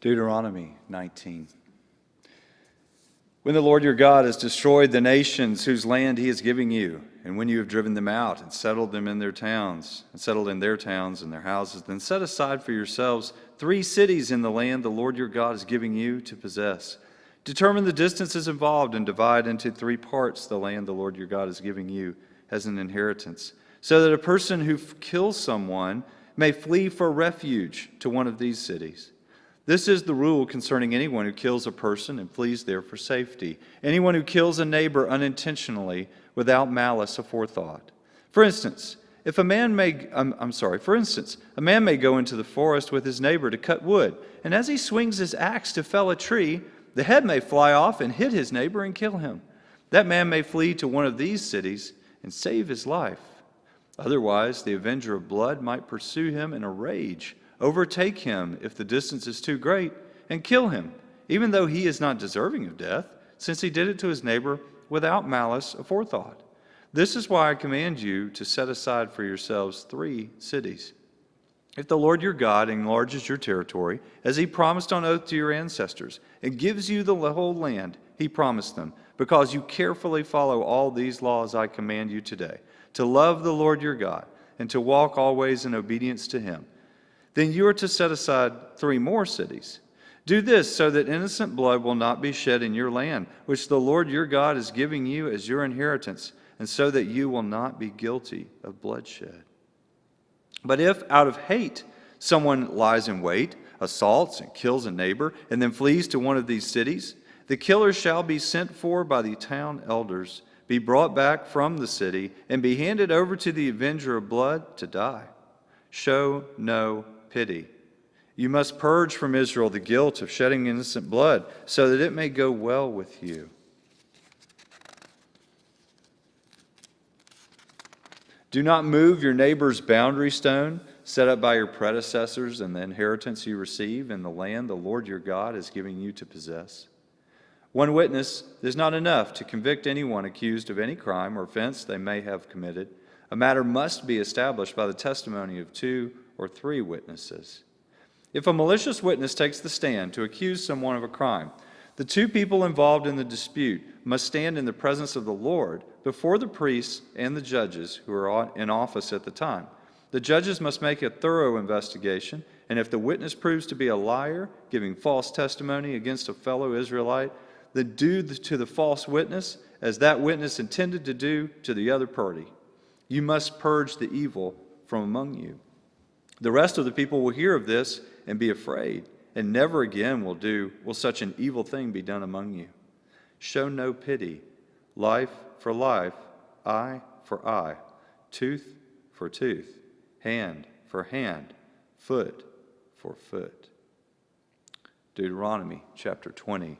Deuteronomy 19. When the Lord your God has destroyed the nations whose land he is giving you, and when you have driven them out and settled them in their towns, and settled in their towns and their houses, then set aside for yourselves 3 cities in the land the Lord your God is giving you to possess. Determine the distances involved and divide into 3 parts the land the Lord your God is giving you as an inheritance, so that a person who kills someone may flee for refuge to one of these cities. This is the rule concerning anyone who kills a person and flees there for safety. Anyone who kills a neighbor unintentionally without malice aforethought. For instance, a man may go into the forest with his neighbor to cut wood, and as he swings his axe to fell a tree, the head may fly off and hit his neighbor and kill him. That man may flee to one of these cities and save his life. Otherwise, the avenger of blood might pursue him in a rage, overtake him if the distance is too great, and kill him, even though he is not deserving of death, since he did it to his neighbor without malice aforethought. This is why I command you to set aside for yourselves 3 cities. If the Lord your God enlarges your territory, as he promised on oath to your ancestors, and gives you the whole land he promised them, because you carefully follow all these laws I command you today, to love the Lord your God, and to walk always in obedience to him, then you are to set aside 3 more cities. Do this so that innocent blood will not be shed in your land, which the Lord your God is giving you as your inheritance, and so that you will not be guilty of bloodshed. But if out of hate someone lies in wait, assaults and kills a neighbor, and then flees to one of these cities, the killer shall be sent for by the town elders, be brought back from the city, and be handed over to the avenger of blood to die. Show no pity. You must purge from Israel the guilt of shedding innocent blood, so that it may go well with you. Do not move your neighbor's boundary stone set up by your predecessors in the inheritance you receive in the land the Lord your God is giving you to possess. One witness is not enough to convict anyone accused of any crime or offense they may have committed. A matter must be established by the testimony of 2 or 3 witnesses. If a malicious witness takes the stand to accuse someone of a crime, the 2 people involved in the dispute must stand in the presence of the Lord before the priests and the judges who are in office at the time. The judges must make a thorough investigation, and if the witness proves to be a liar, giving false testimony against a fellow Israelite, then do to the false witness as that witness intended to do to the other party. You must purge the evil from among you. The rest of the people will hear of this and be afraid, and never again will such an evil thing be done among you. Show no pity. Life for life, eye for eye, tooth for tooth, hand for hand, foot for foot. Deuteronomy chapter 20.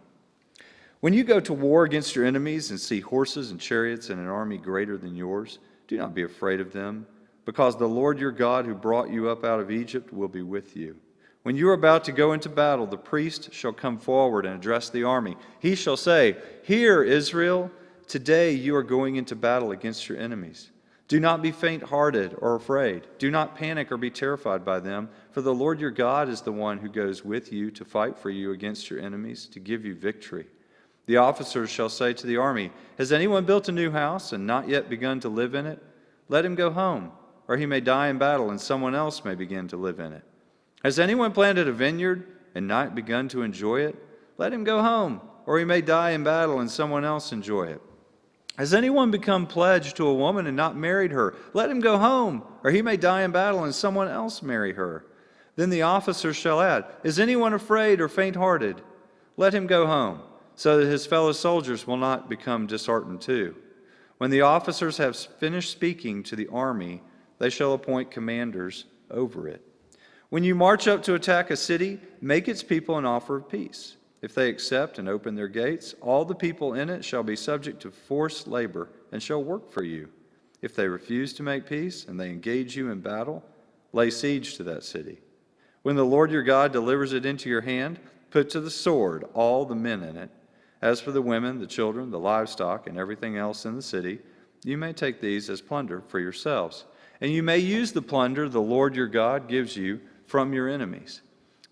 When you go to war against your enemies and see horses and chariots and an army greater than yours, do not be afraid of them, because the Lord your God who brought you up out of Egypt will be with you. When you are about to go into battle, the priest shall come forward and address the army. He shall say, "Hear, Israel, today you are going into battle against your enemies. Do not be faint-hearted or afraid. Do not panic or be terrified by them, for the Lord your God is the one who goes with you to fight for you against your enemies, to give you victory." The officers shall say to the army, "Has anyone built a new house and not yet begun to live in it? Let him go home, or he may die in battle and someone else may begin to live in it. Has anyone planted a vineyard and not begun to enjoy it? Let him go home, or he may die in battle and someone else enjoy it. Has anyone become pledged to a woman and not married her? Let him go home, or he may die in battle and someone else marry her." Then the officers shall add, "Is anyone afraid or faint-hearted? Let him go home, so that his fellow soldiers will not become disheartened too." When the officers have finished speaking to the army, they shall appoint commanders over it. When you march up to attack a city, make its people an offer of peace. If they accept and open their gates, all the people in it shall be subject to forced labor and shall work for you. If they refuse to make peace and they engage you in battle, lay siege to that city. When the Lord your God delivers it into your hand, put to the sword all the men in it. As for the women, the children, the livestock, and everything else in the city, you may take these as plunder for yourselves. And you may use the plunder the Lord your God gives you from your enemies.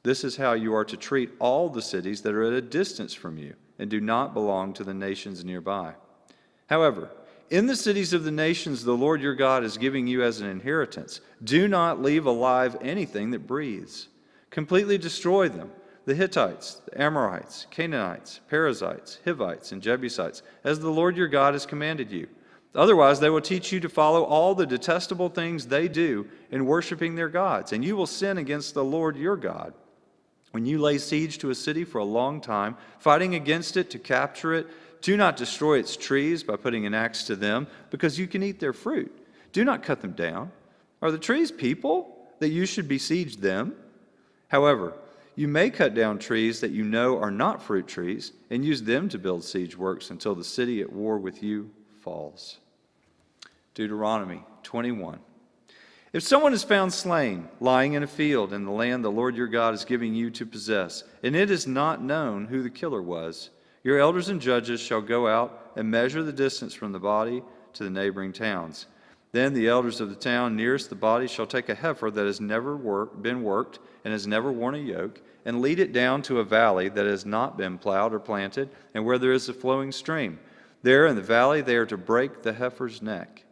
This is how you are to treat all the cities that are at a distance from you and do not belong to the nations nearby. However, in the cities of the nations the Lord your God is giving you as an inheritance, do not leave alive anything that breathes. Completely destroy them, the Hittites, the Amorites, Canaanites, Perizzites, Hivites, and Jebusites, as the Lord your God has commanded you. Otherwise, they will teach you to follow all the detestable things they do in worshiping their gods, and you will sin against the Lord your God. When you lay siege to a city for a long time, fighting against it to capture it, do not destroy its trees by putting an axe to them, because you can eat their fruit. Do not cut them down. Are the trees people, that you should besiege them? However, you may cut down trees that you know are not fruit trees, and use them to build siege works until the city at war with you falls. Deuteronomy 21. If someone is found slain, lying in a field in the land the Lord your God is giving you to possess, and it is not known who the killer was, your elders and judges shall go out and measure the distance from the body to the neighboring towns. Then the elders of the town nearest the body shall take a heifer that has never been worked and has never worn a yoke, and lead it down to a valley that has not been plowed or planted, and where there is a flowing stream. There in the valley they are to break the heifer's neck.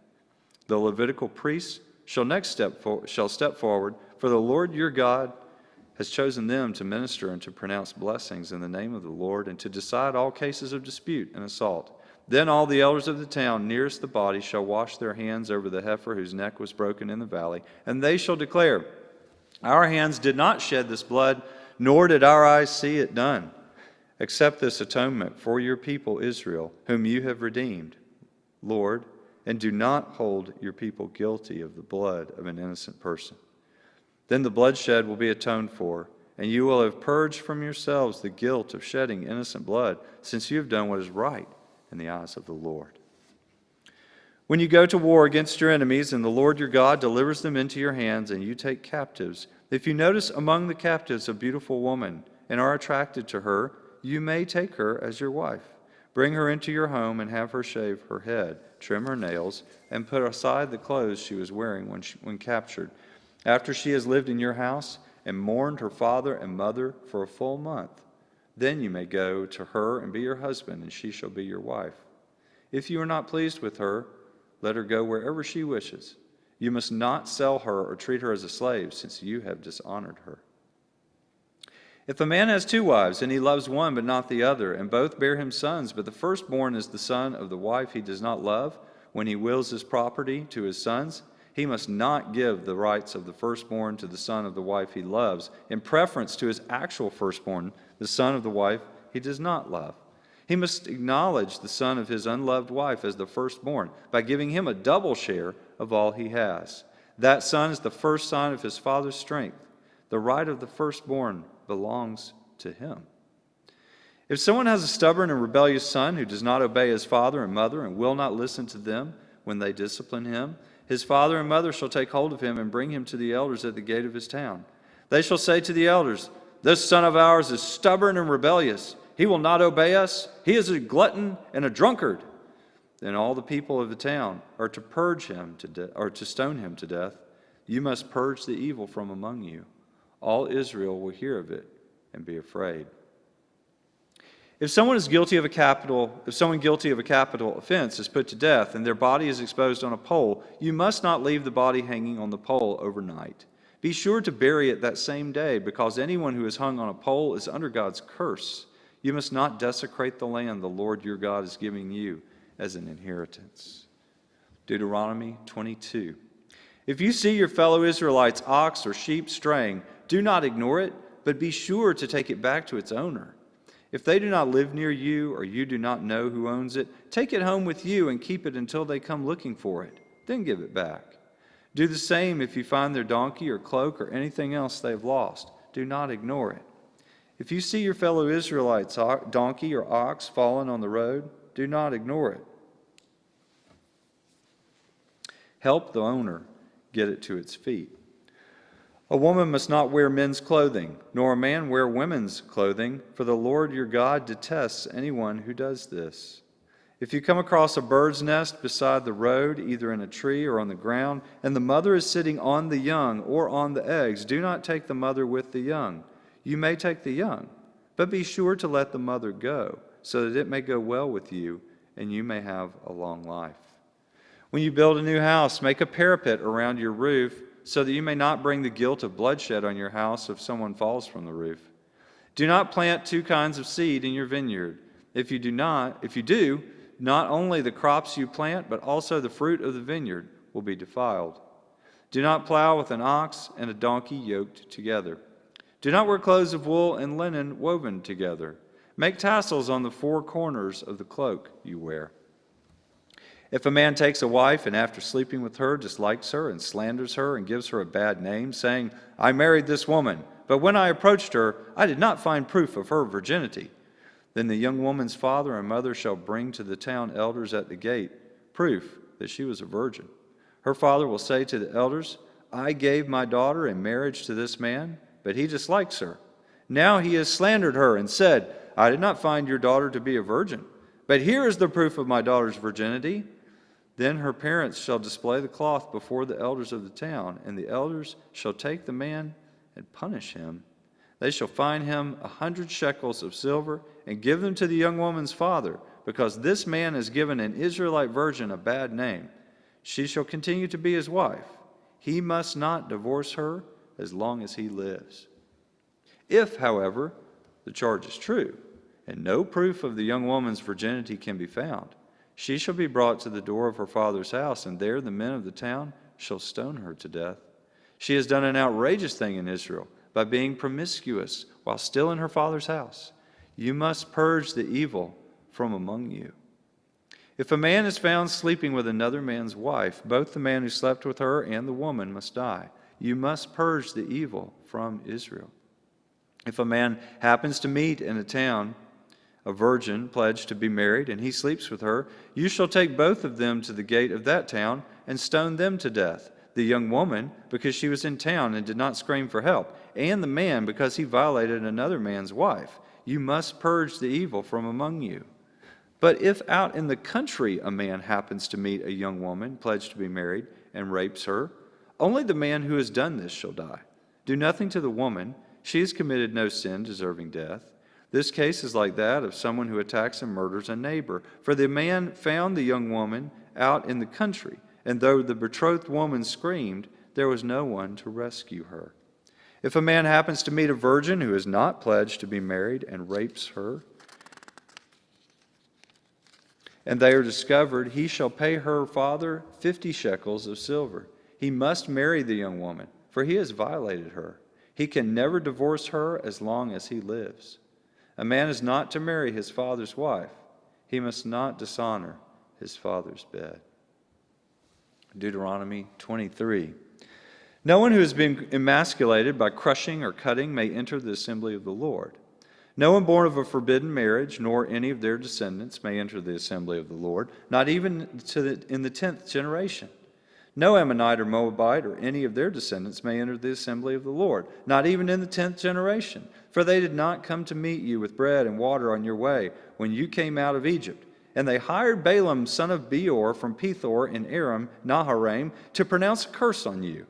The Levitical priests shall step forward, for the Lord your God has chosen them to minister and to pronounce blessings in the name of the Lord, and to decide all cases of dispute and assault. Then all the elders of the town nearest the body shall wash their hands over the heifer whose neck was broken in the valley, and they shall declare, our hands did not shed this blood, nor did our eyes see it done. Accept this atonement for your people Israel, whom you have redeemed, Lord, and do not hold your people guilty of the blood of an innocent person. Then the bloodshed will be atoned for, and you will have purged from yourselves the guilt of shedding innocent blood, since you have done what is right in the eyes of the Lord. When you go to war against your enemies, and the Lord your God delivers them into your hands, and you take captives, if you notice among the captives a beautiful woman, and are attracted to her, you may take her as your wife. Bring her into your home and have her shave her head, trim her nails, and put aside the clothes she was wearing when captured. After she has lived in your house and mourned her father and mother for a full month, then you may go to her and be your husband, and she shall be your wife. If you are not pleased with her, let her go wherever she wishes. You must not sell her or treat her as a slave, since you have dishonored her. If a man has two wives, and he loves one but not the other, and both bear him sons, but the firstborn is the son of the wife he does not love, when he wills his property to his sons, he must not give the rights of the firstborn to the son of the wife he loves, in preference to his actual firstborn, the son of the wife he does not love. He must acknowledge the son of his unloved wife as the firstborn, by giving him a double share of all he has. That son is the first sign of his father's strength. The right of the firstborn belongs to him. If someone has a stubborn and rebellious son who does not obey his father and mother and will not listen to them when they discipline him, his father and mother shall take hold of him and bring him to the elders at the gate of his town. They shall say to the elders, this son of ours is stubborn and rebellious. He will not obey us. He is a glutton and a drunkard. Then all the people of the town are to purge him or to stone him to death. You must purge the evil from among you. All Israel will hear of it and be afraid. If someone guilty of a capital offense is put to death and their body is exposed on a pole, you must not leave the body hanging on the pole overnight. Be sure to bury it that same day, because anyone who is hung on a pole is under God's curse. You must not desecrate the land the Lord your God is giving you as an inheritance. Deuteronomy 22. If you see your fellow Israelites' ox or sheep straying, do not ignore it, but be sure to take it back to its owner. If they do not live near you, or you do not know who owns it, take it home with you and keep it until they come looking for it. Then give it back. Do the same if you find their donkey or cloak or anything else they have lost. Do not ignore it. If you see your fellow Israelites' donkey or ox fallen on the road, do not ignore it. Help the owner get it to its feet. A woman must not wear men's clothing, nor a man wear women's clothing, for the Lord your God detests anyone who does this. If you come across a bird's nest beside the road, either in a tree or on the ground, and the mother is sitting on the young or on the eggs, do not take the mother with the young. You may take the young, but be sure to let the mother go, so that it may go well with you, and you may have a long life. When you build a new house, make a parapet around your roof, so that you may not bring the guilt of bloodshed on your house if someone falls from the roof. Do not plant two kinds of seed in your vineyard. If you do, not only the crops you plant, but also the fruit of the vineyard will be defiled. Do not plow with an ox and a donkey yoked together. Do not wear clothes of wool and linen woven together. Make tassels on the four corners of the cloak you wear. If a man takes a wife and after sleeping with her dislikes her and slanders her and gives her a bad name, saying, I married this woman, but when I approached her, I did not find proof of her virginity, then the young woman's father and mother shall bring to the town elders at the gate proof that she was a virgin. Her father will say to the elders, I gave my daughter in marriage to this man, but he dislikes her. Now he has slandered her and said, I did not find your daughter to be a virgin, but here is the proof of my daughter's virginity. Then her parents shall display the cloth before the elders of the town, and the elders shall take the man and punish him. They shall fine him 100 shekels of silver and give them to the young woman's father, because this man has given an Israelite virgin a bad name. She shall continue to be his wife. He must not divorce her as long as he lives. If, however, the charge is true, and no proof of the young woman's virginity can be found, she shall be brought to the door of her father's house, and there the men of the town shall stone her to death. She has done an outrageous thing in Israel by being promiscuous while still in her father's house. You must purge the evil from among you. If a man is found sleeping with another man's wife, both the man who slept with her and the woman must die. You must purge the evil from Israel. If a man happens to meet in a town a virgin pledged to be married, and he sleeps with her, you shall take both of them to the gate of that town and stone them to death. The young woman, because she was in town and did not scream for help, and the man, because he violated another man's wife. You must purge the evil from among you. But if out in the country a man happens to meet a young woman pledged to be married and rapes her, only the man who has done this shall die. Do nothing to the woman. She has committed no sin deserving death. This case is like that of someone who attacks and murders a neighbor. For the man found the young woman out in the country, and though the betrothed woman screamed, there was no one to rescue her. If a man happens to meet a virgin who is not pledged to be married and rapes her, and they are discovered, he shall pay her father 50 shekels of silver. He must marry the young woman, for he has violated her. He can never divorce her as long as he lives. A man is not to marry his father's wife. He must not dishonor his father's bed. Deuteronomy 23. No one who has been emasculated by crushing or cutting may enter the assembly of the Lord. No one born of a forbidden marriage, nor any of their descendants, may enter the assembly of the Lord, not even in the 10th generation. No Ammonite or Moabite or any of their descendants may enter the assembly of the Lord, not even in the 10th generation. For they did not come to meet you with bread and water on your way when you came out of Egypt. And they hired Balaam, son of Beor, from Pethor in Aram Naharaim, to pronounce a curse on you.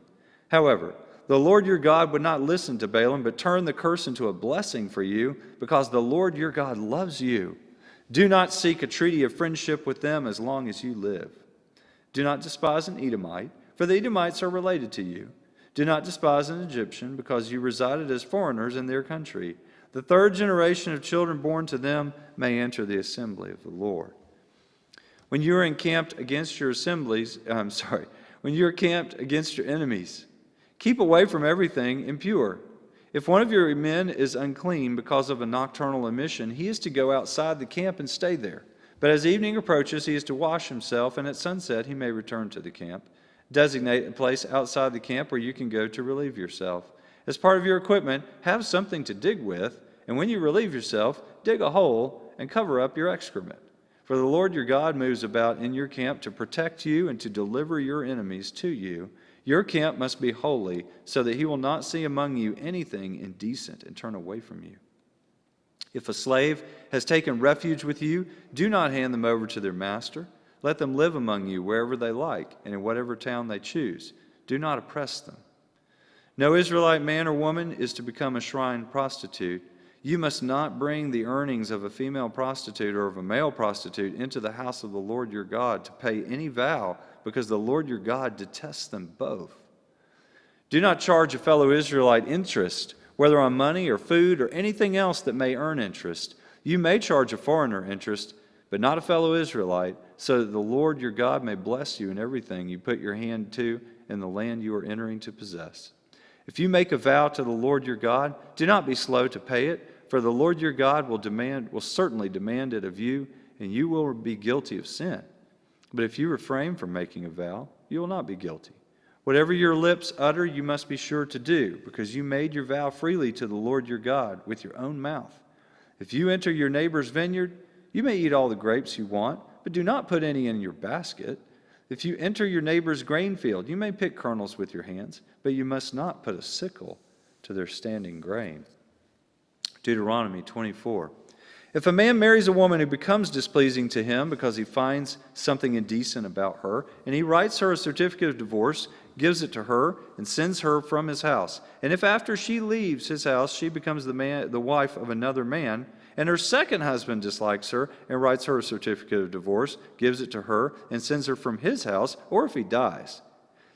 However, the Lord your God would not listen to Balaam, but turned the curse into a blessing for you, because the Lord your God loves you. Do not seek a treaty of friendship with them as long as you live. Do not despise an Edomite, for the Edomites are related to you. Do not despise an Egyptian, because you resided as foreigners in their country. The third generation of children born to them may enter the assembly of the Lord. When you are encamped against your when you are camped against your enemies, keep away from everything impure. If one of your men is unclean because of a nocturnal emission, he is to go outside the camp and stay there. But as evening approaches, he is to wash himself, and at sunset he may return to the camp. Designate a place outside the camp where you can go to relieve yourself. As part of your equipment, have something to dig with, and when you relieve yourself, dig a hole and cover up your excrement. For the Lord your God moves about in your camp to protect you and to deliver your enemies to you. Your camp must be holy, so that he will not see among you anything indecent and turn away from you. If a slave has taken refuge with you, do not hand them over to their master. Let them live among you wherever they like and in whatever town they choose. Do not oppress them. No Israelite man or woman is to become a shrine prostitute. You must not bring the earnings of a female prostitute or of a male prostitute into the house of the Lord your God to pay any vow, because the Lord your God detests them both. Do not charge a fellow Israelite interest, whether on money or food or anything else that may earn interest. You may charge a foreigner interest, but not a fellow Israelite, so that the Lord your God may bless you in everything you put your hand to in the land you are entering to possess. If you make a vow to the Lord your God, do not be slow to pay it, for the Lord your God will certainly demand it of you, and you will be guilty of sin. But if you refrain from making a vow, you will not be guilty. Whatever your lips utter, you must be sure to do, because you made your vow freely to the Lord your God with your own mouth. If you enter your neighbor's vineyard, you may eat all the grapes you want, but do not put any in your basket. If you enter your neighbor's grain field, you may pick kernels with your hands, but you must not put a sickle to their standing grain. Deuteronomy 24. If a man marries a woman who becomes displeasing to him because he finds something indecent about her, and he writes her a certificate of divorce, gives it to her, and sends her from his house, and if after she leaves his house she becomes the wife of another man, and her second husband dislikes her and writes her a certificate of divorce, gives it to her, and sends her from his house, or if he dies,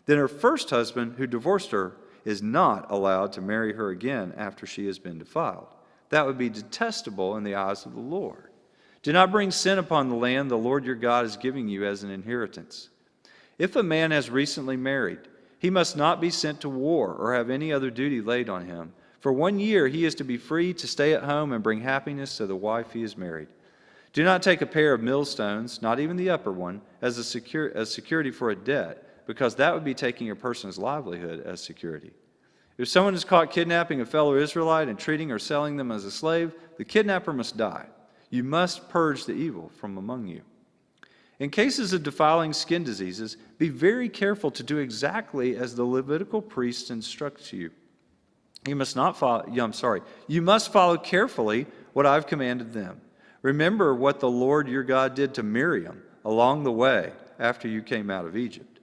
then her first husband who divorced her is not allowed to marry her again after she has been defiled. That would be detestable in the eyes of the Lord. Do not bring sin upon the land the Lord your God is giving you as an inheritance. If a man has recently married, he must not be sent to war or have any other duty laid on him. For 1 year he is to be free to stay at home and bring happiness to the wife he has married. Do not take a pair of millstones, not even the upper one, as security for a debt, because that would be taking a person's livelihood as security. If someone is caught kidnapping a fellow Israelite and treating or selling them as a slave, the kidnapper must die. You must purge the evil from among you. In cases of defiling skin diseases, be very careful to do exactly as the Levitical priest instructs you. You must follow carefully what I've commanded them. Remember what the Lord your God did to Miriam along the way after you came out of Egypt.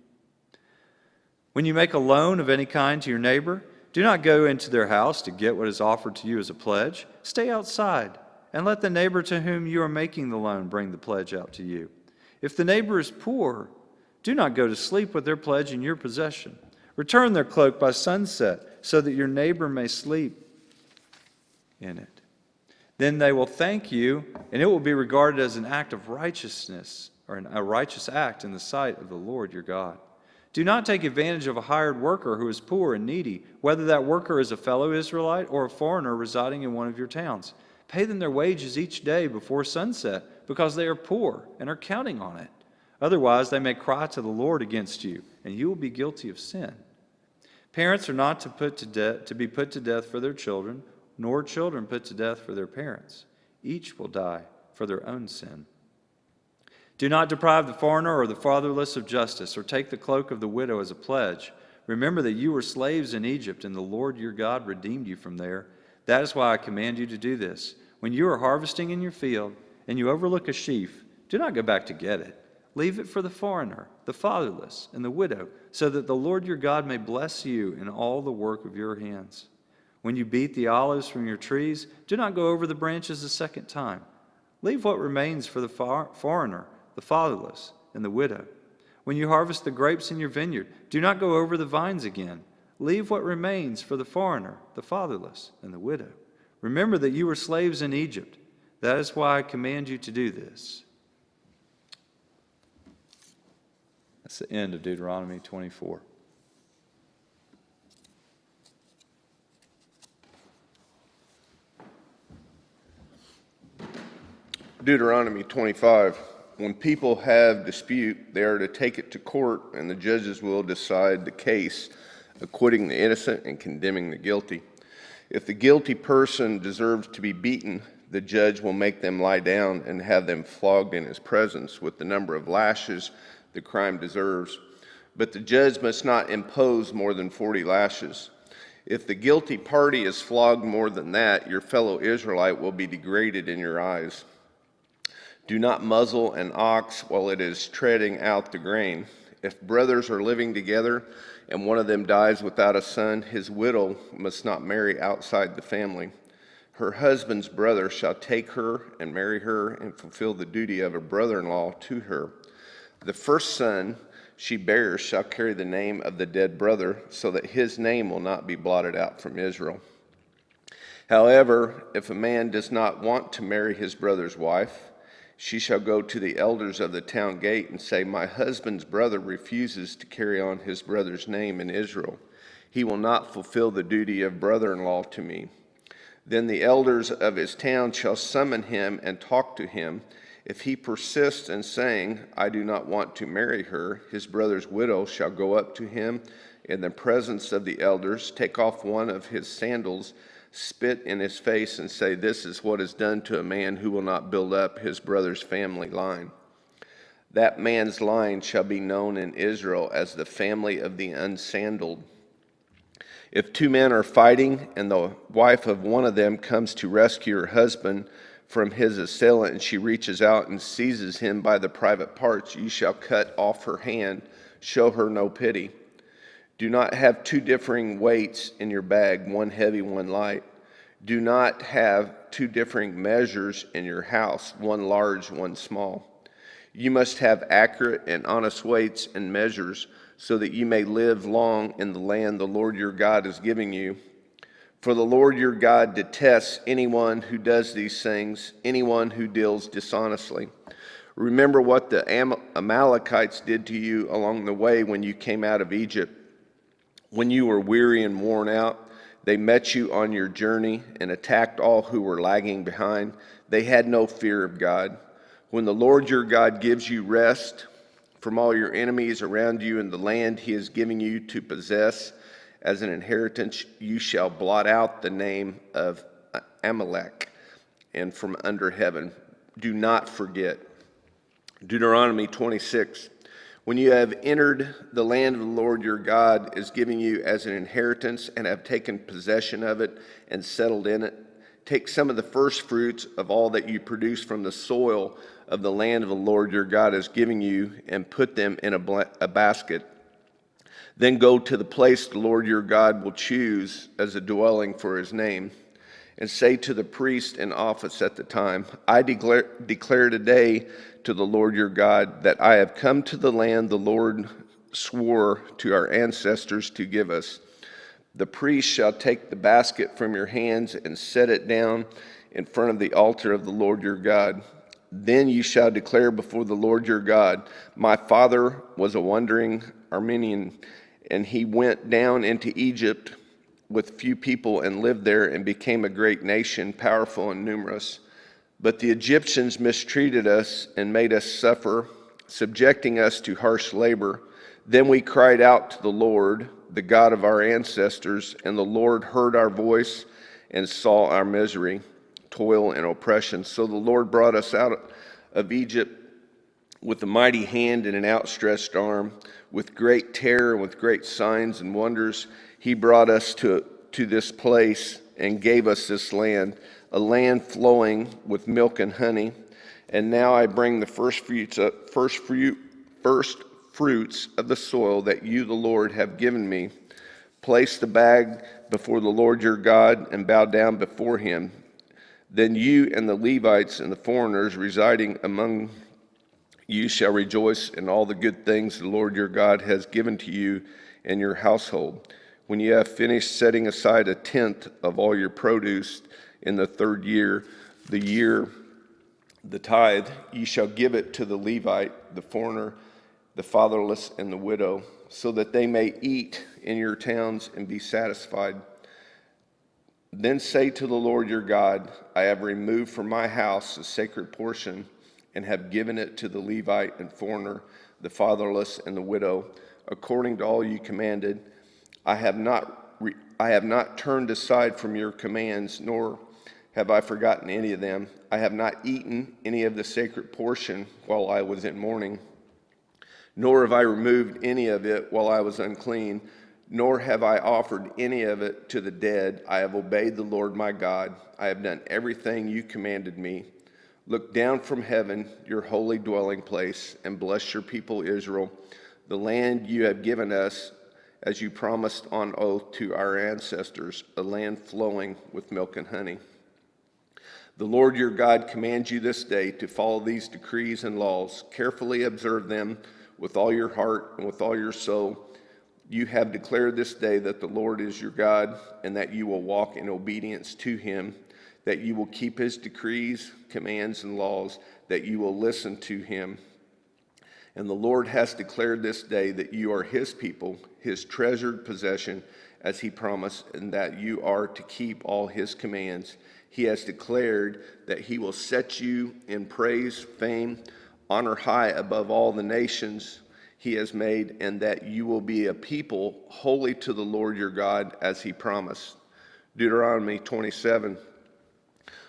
When you make a loan of any kind to your neighbor, do not go into their house to get what is offered to you as a pledge. Stay outside and let the neighbor to whom you are making the loan bring the pledge out to you. If the neighbor is poor, do not go to sleep with their pledge in your possession. Return their cloak by sunset, so that your neighbor may sleep in it. Then they will thank you, and it will be regarded as an act of righteousness, or a righteous act in the sight of the Lord your God. Do not take advantage of a hired worker who is poor and needy, whether that worker is a fellow Israelite or a foreigner residing in one of your towns. Pay them their wages each day before sunset, because they are poor and are counting on it. Otherwise, they may cry to the Lord against you, and you will be guilty of sin. Parents are not to be put to death for their children, nor children put to death for their parents. Each will die for their own sin. Do not deprive the foreigner or the fatherless of justice, or take the cloak of the widow as a pledge. Remember that you were slaves in Egypt, and the Lord your God redeemed you from there. That is why I command you to do this. When you are harvesting in your field, and you overlook a sheaf, do not go back to get it. Leave it for the foreigner, the fatherless, and the widow, so that the Lord your God may bless you in all the work of your hands. When you beat the olives from your trees, do not go over the branches a second time. Leave what remains for the foreigner, the fatherless, and the widow. When you harvest the grapes in your vineyard, do not go over the vines again. Leave what remains for the foreigner, the fatherless, and the widow. Remember that you were slaves in Egypt. That is why I command you to do this. That's the end of Deuteronomy 24. Deuteronomy 25. When people have dispute, they are to take it to court, and the judges will decide the case, acquitting the innocent and condemning the guilty. If the guilty person deserves to be beaten, the judge will make them lie down and have them flogged in his presence with the number of lashes the crime deserves. But the judge must not impose more than 40 lashes. If the guilty party is flogged more than that, your fellow Israelite will be degraded in your eyes. Do not muzzle an ox while it is treading out the grain. If brothers are living together and one of them dies without a son, his widow must not marry outside the family. Her husband's brother shall take her and marry her and fulfill the duty of a brother-in-law to her. The first son she bears shall carry the name of the dead brother, so that his name will not be blotted out from Israel. However, if a man does not want to marry his brother's wife, she shall go to the elders of the town gate and say, "My husband's brother refuses to carry on his brother's name in Israel. He will not fulfill the duty of brother-in-law to me." Then the elders of his town shall summon him and talk to him. If he persists in saying, "I do not want to marry her," his brother's widow shall go up to him in the presence of the elders, take off one of his sandals, spit in his face, and say, "This is what is done to a man who will not build up his brother's family line." That man's line shall be known in Israel as the family of the unsandaled. If two men are fighting and the wife of one of them comes to rescue her husband from his assailant and she reaches out and seizes him by the private parts, you shall cut off her hand, show her no pity. Do not have two differing weights in your bag, one heavy, one light. Do not have two differing measures in your house, one large, one small. You must have accurate and honest weights and measures, so that you may live long in the land the Lord your God is giving you. For the Lord your God detests anyone who does these things, anyone who deals dishonestly. Remember what the Amalekites did to you along the way when you came out of Egypt. When you were weary and worn out, they met you on your journey and attacked all who were lagging behind. They had no fear of God. When the Lord your God gives you rest from all your enemies around you in the land he is giving you to possess as an inheritance, you shall blot out the name of Amalek and from under heaven. Do not forget. Deuteronomy 26. When you have entered the land of the Lord your God is giving you as an inheritance and have taken possession of it and settled in it, take some of the first fruits of all that you produce from the soil of the land of the Lord your God is giving you and put them in a basket. Then go to the place the Lord your God will choose as a dwelling for his name, and say to the priest in office at the time, "I declare today to the Lord your God that I have come to the land the Lord swore to our ancestors to give us." The priest shall take the basket from your hands and set it down in front of the altar of the Lord your God. Then you shall declare before the Lord your God, "My father was a wandering Armenian, and he went down into Egypt with few people and lived there and became a great nation, powerful and numerous. But the Egyptians mistreated us and made us suffer, subjecting us to harsh labor. Then we cried out to the Lord, the God of our ancestors, and the Lord heard our voice and saw our misery, toil, and oppression. So the Lord brought us out of Egypt with a mighty hand and an outstretched arm, with great terror and with great signs and wonders. He brought us to this place and gave us this land, a land flowing with milk and honey. And now I bring the first fruits of the soil that you, the Lord, have given me. Place the bag before the Lord your God and bow down before him. Then you and the Levites and the foreigners residing among you shall rejoice in all the good things the Lord your God has given to you and your household. When you have finished setting aside a tenth of all your produce in the third year, the tithe, ye shall give it to the Levite, the foreigner, the fatherless, and the widow, so that they may eat in your towns and be satisfied. Then say to the Lord your God, I have removed from my house a sacred portion and have given it to the Levite and foreigner, the fatherless, and the widow, according to all you commanded. I have not turned aside from your commands, nor have I forgotten any of them. I have not eaten any of the sacred portion while I was in mourning, nor have I removed any of it while I was unclean, nor have I offered any of it to the dead. I have obeyed the Lord my God. I have done everything you commanded me. Look down from heaven, your holy dwelling place, and bless your people Israel. the land you have given us, as you promised on oath to our ancestors, a land flowing with milk and honey. The Lord your God commands you this day to follow these decrees and laws, carefully observe them with all your heart and with all your soul. You have declared this day that the Lord is your God, and that you will walk in obedience to him, that you will keep his decrees, commands, and laws, that you will listen to him. And the Lord has declared this day that you are his people, his treasured possession, as he promised, and that you are to keep all his commands. He has declared that he will set you in praise, fame, honor high above all the nations he has made, and that you will be a people holy to the Lord your God, as he promised. Deuteronomy 27.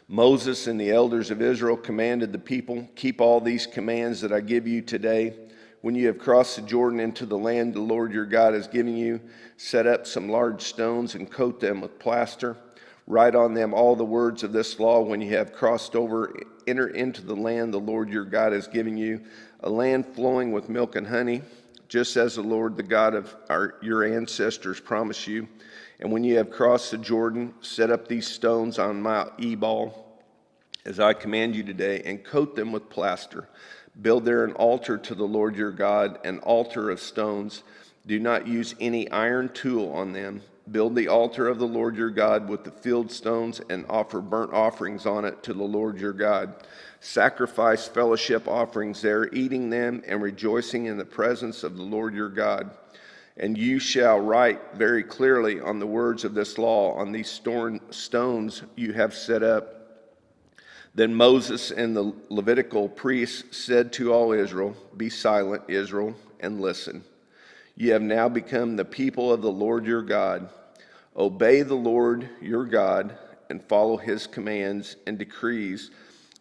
Moses and the elders of Israel commanded the people, keep all these commands that I give you today. When you have crossed the Jordan into the land the Lord your God has given you, set up some large stones and coat them with plaster. Write on them all the words of this law. When you have crossed over, enter into the land the Lord your God has given you, a land flowing with milk and honey, just as the Lord, the God of your ancestors, promised you. And when you have crossed the Jordan, set up these stones on Mount Ebal, as I command you today, and coat them with plaster. Build there an altar to the Lord your God, an altar of stones. Do not use any iron tool on them. Build the altar of the Lord your God with the field stones, and offer burnt offerings on it to the Lord your God. Sacrifice fellowship offerings there, eating them and rejoicing in the presence of the Lord your God. And you shall write very clearly on the words of this law on these stones you have set up. Then Moses and the Levitical priests said to all Israel, be silent, Israel, and listen. You have now become the people of the Lord your God. Obey the Lord your God and follow his commands and decrees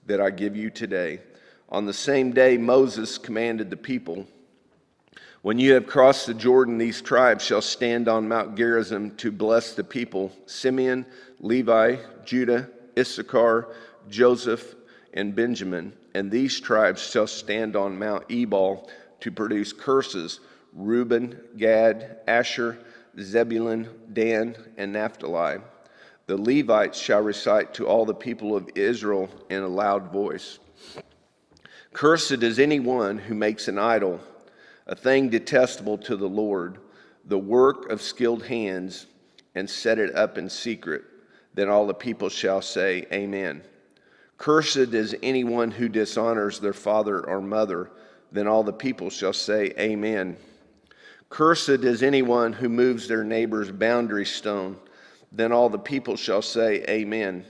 that I give you today. On the same day, Moses commanded the people, when you have crossed the Jordan, these tribes shall stand on Mount Gerizim to bless the people: Simeon, Levi, Judah, Issachar, Joseph, and Benjamin. And these tribes shall stand on Mount Ebal to produce curses: Reuben, Gad, Asher, Zebulun, Dan, and Naphtali. The Levites shall recite to all the people of Israel in a loud voice. Cursed is anyone who makes an idol, a thing detestable to the Lord, the work of skilled hands, and set it up in secret. Then all the people shall say, Amen. Cursed is anyone who dishonors their father or mother. Then all the people shall say, Amen. Cursed is anyone who moves their neighbor's boundary stone. Then all the people shall say, Amen.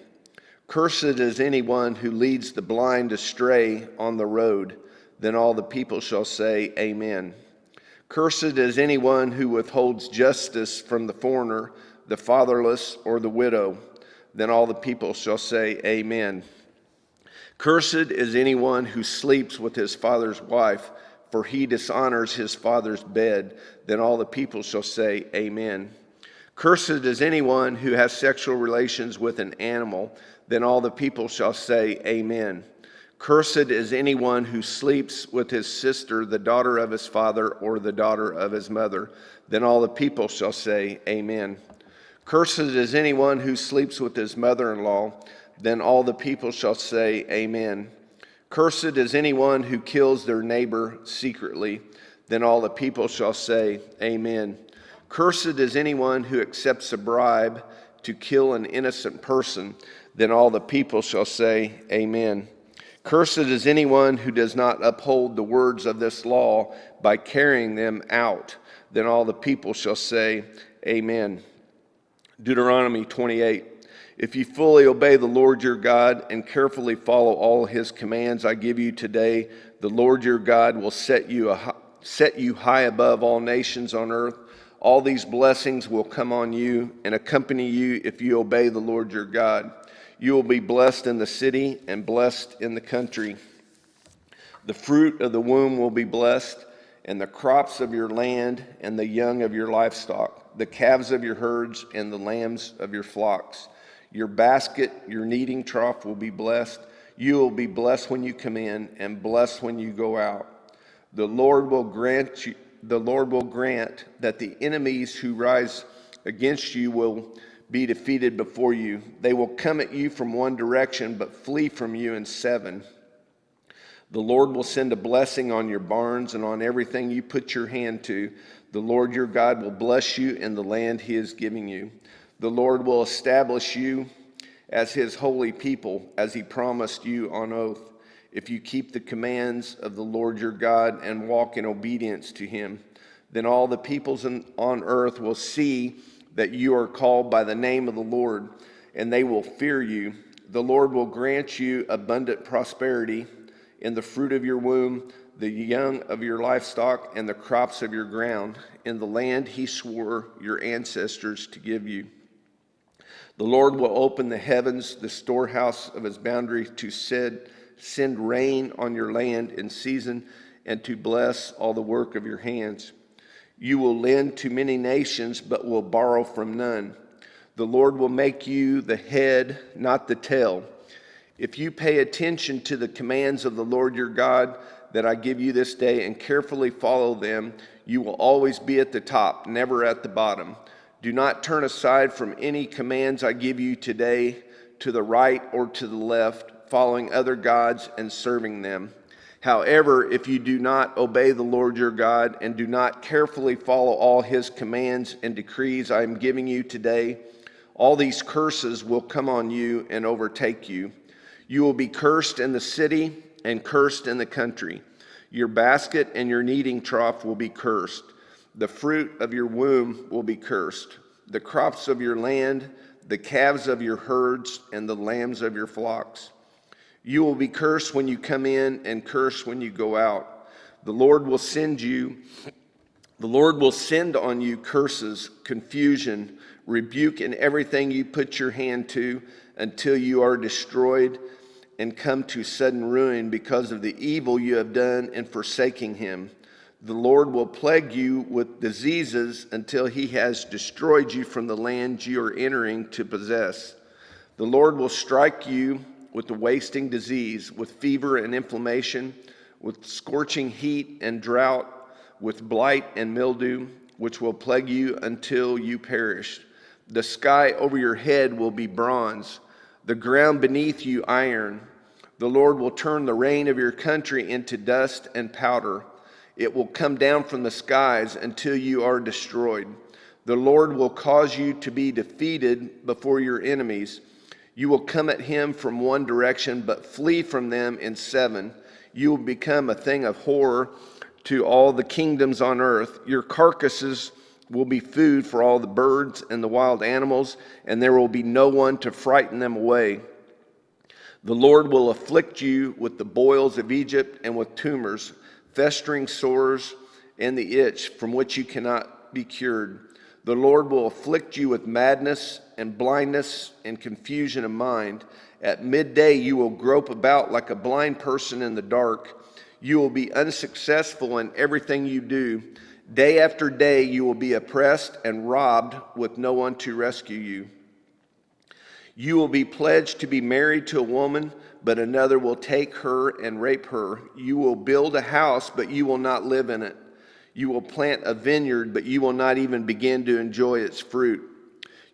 Cursed is anyone who leads the blind astray on the road. Then all the people shall say, Amen. Cursed is anyone who withholds justice from the foreigner, the fatherless, or the widow. Then all the people shall say, Amen. Cursed is anyone who sleeps with his father's wife, for he dishonors his father's bed. Then all the people shall say, Amen. Cursed is anyone who has sexual relations with an animal. Then all the people shall say, Amen. Cursed is anyone who sleeps with his sister, the daughter of his father, or the daughter of his mother. Then all the people shall say, Amen. Cursed is anyone who sleeps with his mother-in-law. Then all the people shall say, Amen. Cursed is anyone who kills their neighbor secretly. Then all the people shall say, Amen. Cursed is anyone who accepts a bribe to kill an innocent person. Then all the people shall say, Amen. Cursed is anyone who does not uphold the words of this law by carrying them out. Then all the people shall say, Amen. Deuteronomy 28. If you fully obey the Lord your God and carefully follow all his commands I give you today, the Lord your God will set you high above all nations on earth. All these blessings will come on you and accompany you if you obey the Lord your God. You will be blessed in the city and blessed in the country. The fruit of the womb will be blessed, and the crops of your land and the young of your livestock, the calves of your herds and the lambs of your flocks. Your basket, your kneading trough will be blessed. You will be blessed when you come in and blessed when you go out. The Lord will grant the Lord will grant that the enemies who rise against you will be defeated before you. They will come at you from one direction, but flee from you in seven. The Lord will send a blessing on your barns and on everything you put your hand to. The Lord your God will bless you in the land he is giving you. The Lord will establish you as his holy people, as he promised you on oath, if you keep the commands of the Lord your God and walk in obedience to him. Then all the peoples on earth will see that you are called by the name of the Lord, and they will fear you. The Lord will grant you abundant prosperity in the fruit of your womb, the young of your livestock, and the crops of your ground, in the land he swore your ancestors to give you. The Lord will open the heavens, the storehouse of his boundary, to send rain on your land in season, and to bless all the work of your hands. You will lend to many nations, but will borrow from none. The Lord will make you the head, not the tail. If you pay attention to the commands of the Lord your God that I give you this day and carefully follow them, you will always be at the top, never at the bottom. Do not turn aside from any commands I give you today to the right or to the left, following other gods and serving them. However, if you do not obey the Lord your God and do not carefully follow all his commands and decrees I am giving you today, all these curses will come on you and overtake you. You will be cursed in the city and cursed in the country. Your basket and your kneading trough will be cursed. The fruit of your womb will be cursed. The crops of your land, the calves of your herds, and the lambs of your flocks. You will be cursed when you come in and cursed when you go out. The Lord will send on you curses, confusion, rebuke in everything you put your hand to, until you are destroyed and come to sudden ruin because of the evil you have done in forsaking him. The Lord will plague you with diseases until he has destroyed you from the land you are entering to possess. The Lord will strike you with the wasting disease, with fever and inflammation, with scorching heat and drought, with blight and mildew, which will plague you until you perish. The sky over your head will be bronze, the ground beneath you iron. The Lord will turn the rain of your country into dust and powder. It will come down from the skies until you are destroyed. The Lord will cause you to be defeated before your enemies. You will come at him from one direction, but flee from them in seven. You will become a thing of horror to all the kingdoms on earth. Your carcasses will be food for all the birds and the wild animals, and there will be no one to frighten them away. The Lord will afflict you with the boils of Egypt and with tumors, festering sores, and the itch from which you cannot be cured. The Lord will afflict you with madness and blindness and confusion of mind. At midday you will grope about like a blind person in the dark. You will be unsuccessful in everything you do. Day after day you will be oppressed and robbed with no one to rescue you. You will be pledged to be married to a woman, but another will take her and rape her. You will build a house, but you will not live in it. You will plant a vineyard, but you will not even begin to enjoy its fruit.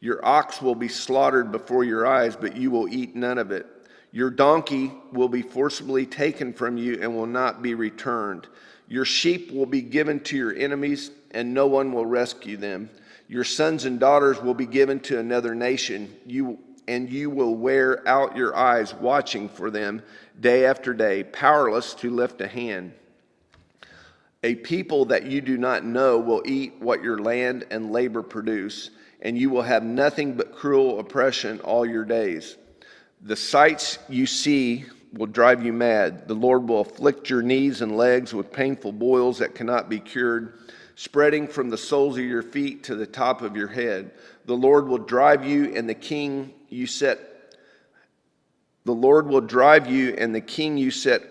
Your ox will be slaughtered before your eyes, but you will eat none of it. Your donkey will be forcibly taken from you and will not be returned. Your sheep will be given to your enemies, and no one will rescue them. Your sons and daughters will be given to another nation, and you will wear out your eyes watching for them day after day, powerless to lift a hand. A people that you do not know will eat what your land and labor produce, and you will have nothing but cruel oppression all your days. The sights you see will drive you mad. The Lord will afflict your knees and legs with painful boils that cannot be cured, spreading from the soles of your feet to the top of your head. The Lord will drive you and the king you set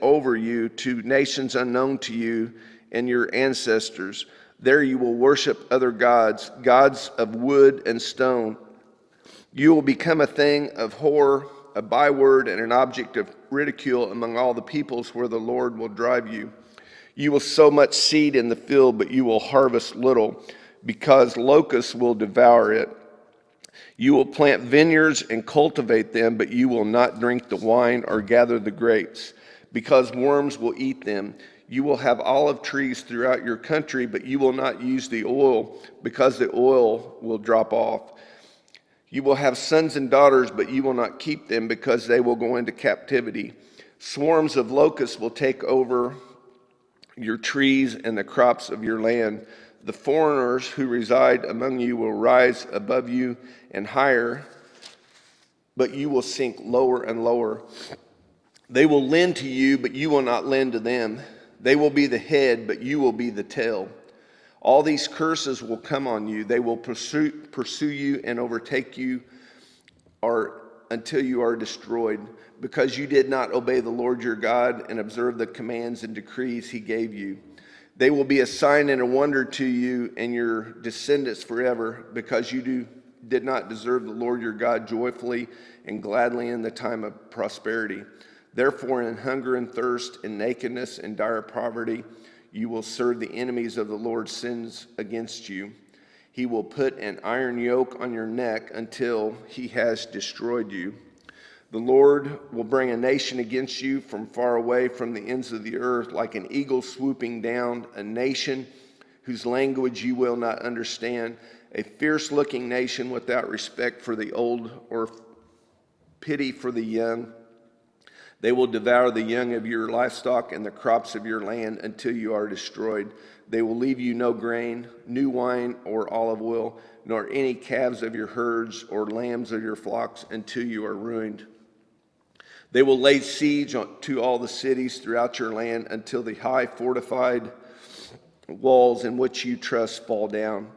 over you to nations unknown to you and your ancestors. There you will worship other gods, gods of wood and stone. You will become a thing of horror, a byword, and an object of ridicule among all the peoples where the Lord will drive you. You will sow much seed in the field, but you will harvest little, because locusts will devour it. You will plant vineyards and cultivate them, but you will not drink the wine or gather the grapes, because worms will eat them. You will have olive trees throughout your country, but you will not use the oil, because the oil will drop off. You will have sons and daughters, but you will not keep them, because they will go into captivity. Swarms of locusts will take over your trees and the crops of your land. The foreigners who reside among you will rise above you and higher, but you will sink lower and lower. They will lend to you, but you will not lend to them. They will be the head, but you will be the tail. All these curses will come on you. They will pursue you and overtake you until you are destroyed, because you did not obey the Lord your God and observe the commands and decrees he gave you. They will be a sign and a wonder to you and your descendants forever, because you did not deserve the Lord your God joyfully and gladly in the time of prosperity. Therefore, in hunger and thirst, in nakedness and dire poverty, you will serve the enemies of the Lord's sins against you. He will put an iron yoke on your neck until he has destroyed you. The Lord will bring a nation against you from far away, from the ends of the earth, like an eagle swooping down, a nation whose language you will not understand, a fierce-looking nation without respect for the old or pity for the young. They will devour the young of your livestock and the crops of your land until you are destroyed. They will leave you no grain, new wine, or olive oil, nor any calves of your herds or lambs of your flocks until you are ruined. They will lay siege to all the cities throughout your land until the high fortified walls in which you trust fall down.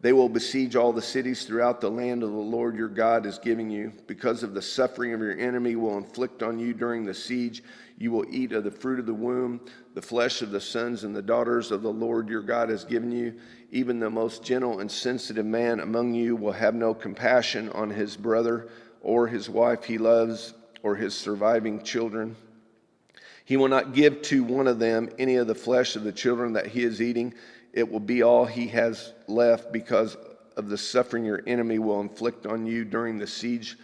They will besiege all the cities throughout the land of the Lord your God is giving you. Because of the suffering of your enemy will inflict on you during the siege, you will eat of the fruit of the womb, the flesh of the sons and the daughters of the Lord your God has given you. Even the most gentle and sensitive man among you will have no compassion on his brother or his wife he loves or his surviving children. He will not give to one of them any of the flesh of the children that he is eating. It will be all he has left, because of the suffering your enemy will inflict on you during the siege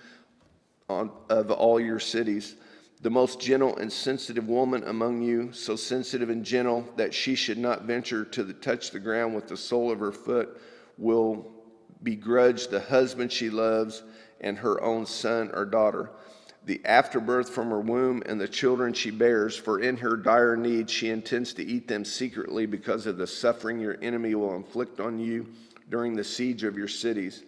of all your cities. The most gentle and sensitive woman among you, so sensitive and gentle that she should not venture to touch the ground with the sole of her foot, will begrudge the husband she loves and her own son or daughter, the afterbirth from her womb and the children she bears, for in her dire need she intends to eat them secretly, because of the suffering your enemy will inflict on you during the siege of your cities.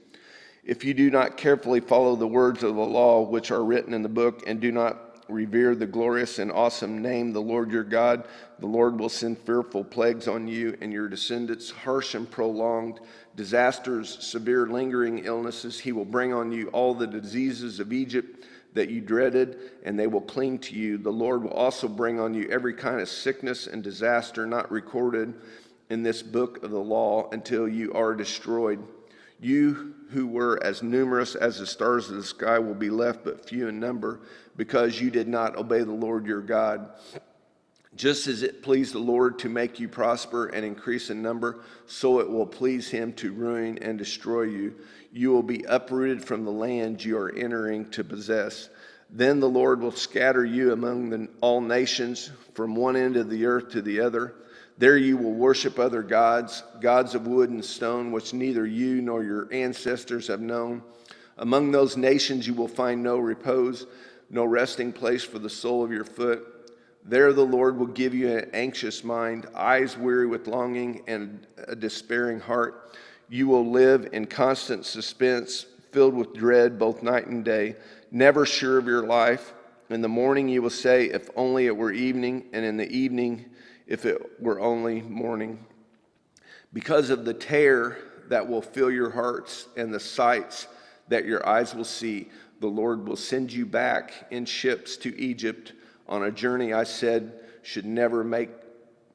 If you do not carefully follow the words of the law which are written in the book, and do not revere the glorious and awesome name the Lord your God, the Lord will send fearful plagues on you and your descendants, harsh and prolonged disasters, severe lingering illnesses. He will bring on you all the diseases of Egypt that you dreaded, and they will cling to you. The Lord will also bring on you every kind of sickness and disaster not recorded in this book of the law until you are destroyed. You who were as numerous as the stars of the sky will be left but few in number, because you did not obey the Lord your God. Just as it pleased the Lord to make you prosper and increase in number, so it will please him to ruin and destroy you. You will be uprooted from the land you are entering to possess. Then the Lord will scatter you among all nations, from one end of the earth to the other. There you will worship other gods, gods of wood and stone, which neither you nor your ancestors have known. Among those nations you will find no repose, no resting place for the sole of your foot. There the Lord will give you an anxious mind, eyes weary with longing, and a despairing heart. You will live in constant suspense, filled with dread both night and day, never sure of your life. In the morning you will say, if only it were evening, and in the evening, if it were only morning. Because of the terror that will fill your hearts and the sights that your eyes will see, the Lord will send you back in ships to Egypt on a journey I said should never make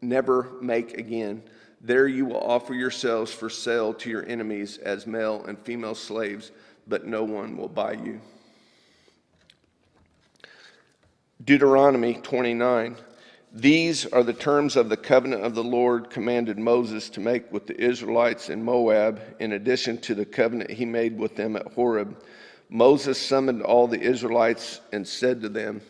again. There you will offer yourselves for sale to your enemies as male and female slaves, but no one will buy you. Deuteronomy 29. These are the terms of the covenant of the Lord commanded Moses to make with the Israelites in Moab, in addition to the covenant he made with them at Horeb. Moses summoned all the Israelites and said to them,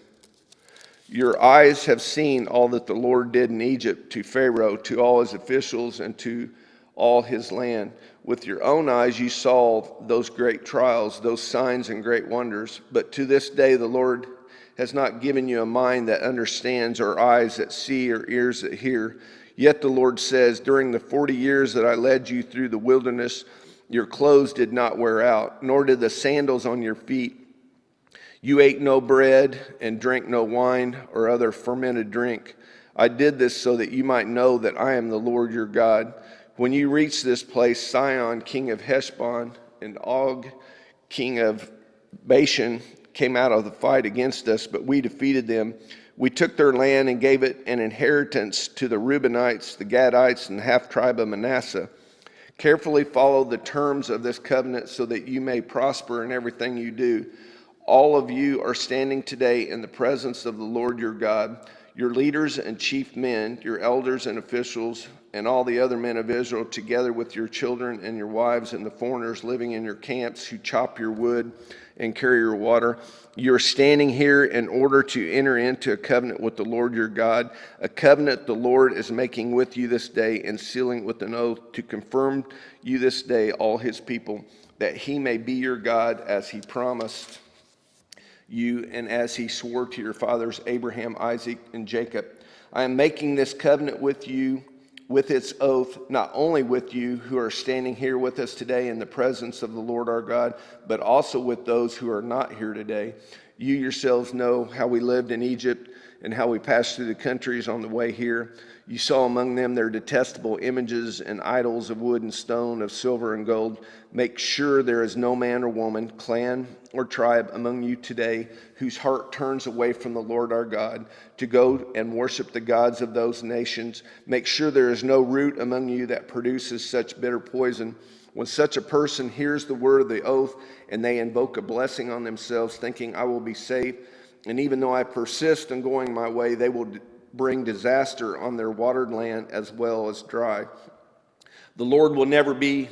"Your eyes have seen all that the Lord did in Egypt to Pharaoh, to all his officials, and to all his land. With your own eyes you saw those great trials, those signs and great wonders. But to this day the Lord has not given you a mind that understands, or eyes that see, or ears that hear. Yet the Lord says, during the 40 years that I led you through the wilderness, your clothes did not wear out, nor did the sandals on your feet. You ate no bread and drank no wine or other fermented drink. I did this so that you might know that I am the Lord your God. When you reach this place, Sihon, king of Heshbon, and Og, king of Bashan, came out of the fight against us, but we defeated them. We took their land and gave it an inheritance to the Reubenites, the Gadites, and the half-tribe of Manasseh. Carefully follow the terms of this covenant so that you may prosper in everything you do. All of you are standing today in the presence of the Lord your God, your leaders and chief men, your elders and officials, and all the other men of Israel, together with your children and your wives and the foreigners living in your camps who chop your wood and carry your water. You're standing here in order to enter into a covenant with the Lord your God, a covenant the Lord is making with you this day and sealing with an oath to confirm you this day, all his people, that he may be your God as he promised you and as he swore to your fathers Abraham, Isaac, and Jacob. I am making this covenant with you with its oath, not only with you who are standing here with us today in the presence of the Lord our God, but also with those who are not here today. You yourselves know how we lived in Egypt and how we passed through the countries on the way here. You saw among them their detestable images and idols of wood and stone, of silver and gold. Make sure there is no man or woman, clan or tribe among you today whose heart turns away from the Lord our God to go and worship the gods of those nations. Make sure there is no root among you that produces such bitter poison. When such a person hears the word of the oath and they invoke a blessing on themselves, thinking, I will be safe, and even though I persist in going my way, they will bring disaster on their watered land as well as dry. The Lord will never be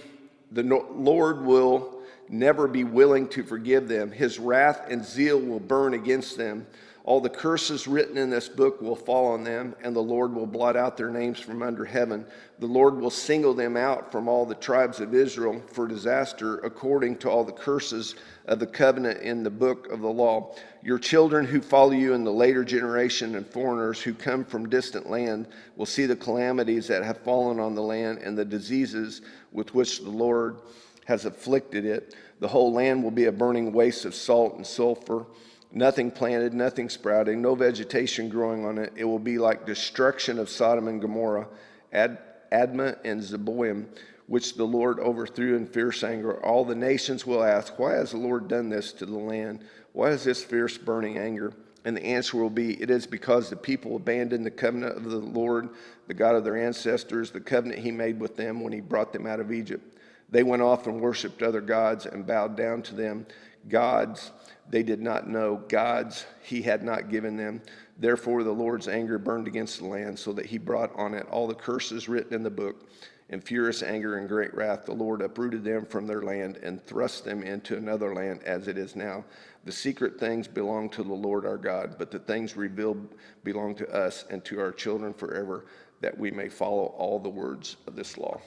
willing to forgive them. His wrath and zeal will burn against them. All the curses written in this book will fall on them, and the Lord will blot out their names from under heaven. The Lord will single them out from all the tribes of Israel for disaster, according to all the curses of the covenant in the book of the law. Your children who follow you in the later generation and foreigners who come from distant land will see the calamities that have fallen on the land and the diseases with which the Lord has afflicted it. The whole land will be a burning waste of salt and sulfur. Nothing planted, nothing sprouting, no vegetation growing on it. It will be like destruction of Sodom and Gomorrah, Admah and Zeboim, which the Lord overthrew in fierce anger. All the nations will ask, why has the Lord done this to the land? Why is this fierce burning anger? And the answer will be, it is because the people abandoned the covenant of the Lord, the God of their ancestors, the covenant he made with them when he brought them out of Egypt. They went off and worshipped other gods and bowed down to them, gods they did not know, gods he had not given them. Therefore the Lord's anger burned against the land, so that he brought on it all the curses written in the book. In furious anger and great wrath, the Lord uprooted them from their land and thrust them into another land as it is now. The secret things belong to the Lord our God, but the things revealed belong to us and to our children forever, that we may follow all the words of this law.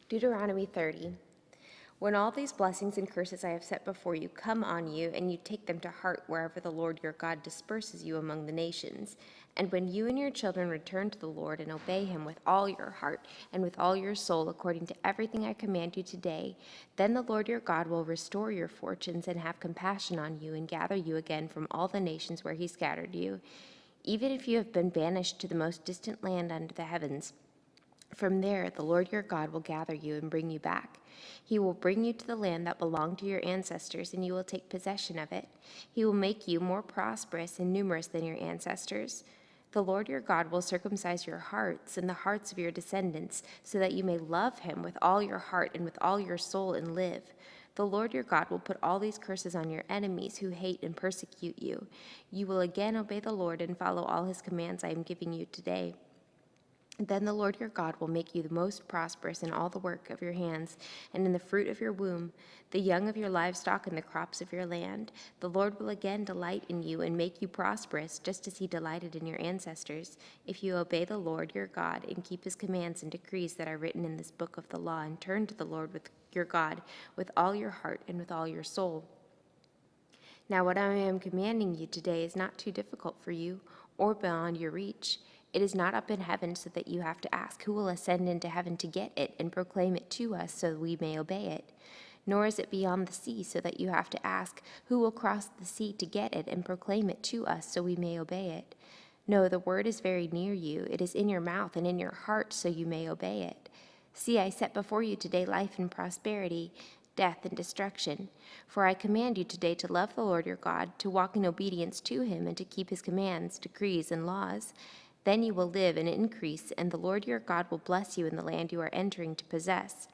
Deuteronomy 30. When all these blessings and curses I have set before you come on you, and you take them to heart wherever the Lord your God disperses you among the nations, and when you and your children return to the Lord and obey him with all your heart and with all your soul according to everything I command you today, then the Lord your God will restore your fortunes and have compassion on you and gather you again from all the nations where he scattered you, even if you have been banished to the most distant land under the heavens. From there, the Lord your God will gather you and bring you back. He will bring you to the land that belonged to your ancestors, and you will take possession of it. He will make you more prosperous and numerous than your ancestors. The Lord your God will circumcise your hearts and the hearts of your descendants, so that you may love him with all your heart and with all your soul and live. The Lord your God will put all these curses on your enemies who hate and persecute you. You will again obey the Lord and follow all his commands I am giving you today. Then the Lord your God will make you the most prosperous in all the work of your hands and in the fruit of your womb, the young of your livestock and the crops of your land. The Lord will again delight in you and make you prosperous, just as he delighted in your ancestors, if you obey the Lord your God and keep his commands and decrees that are written in this book of the law, and turn to the Lord with your God with all your heart and with all your soul. Now what I am commanding you today is not too difficult for you or beyond your reach. It is not up in heaven so that you have to ask, who will ascend into heaven to get it and proclaim it to us so we may obey it? Nor is it beyond the sea so that you have to ask, who will cross the sea to get it and proclaim it to us so we may obey it? No, the word is very near you. It is in your mouth and in your heart so you may obey it. See, I set before you today life and prosperity, death and destruction. For I command you today to love the Lord your God, to walk in obedience to him, and to keep his commands, decrees, and laws. Then you will live and increase, and the Lord your God will bless you in the land you are entering to possess.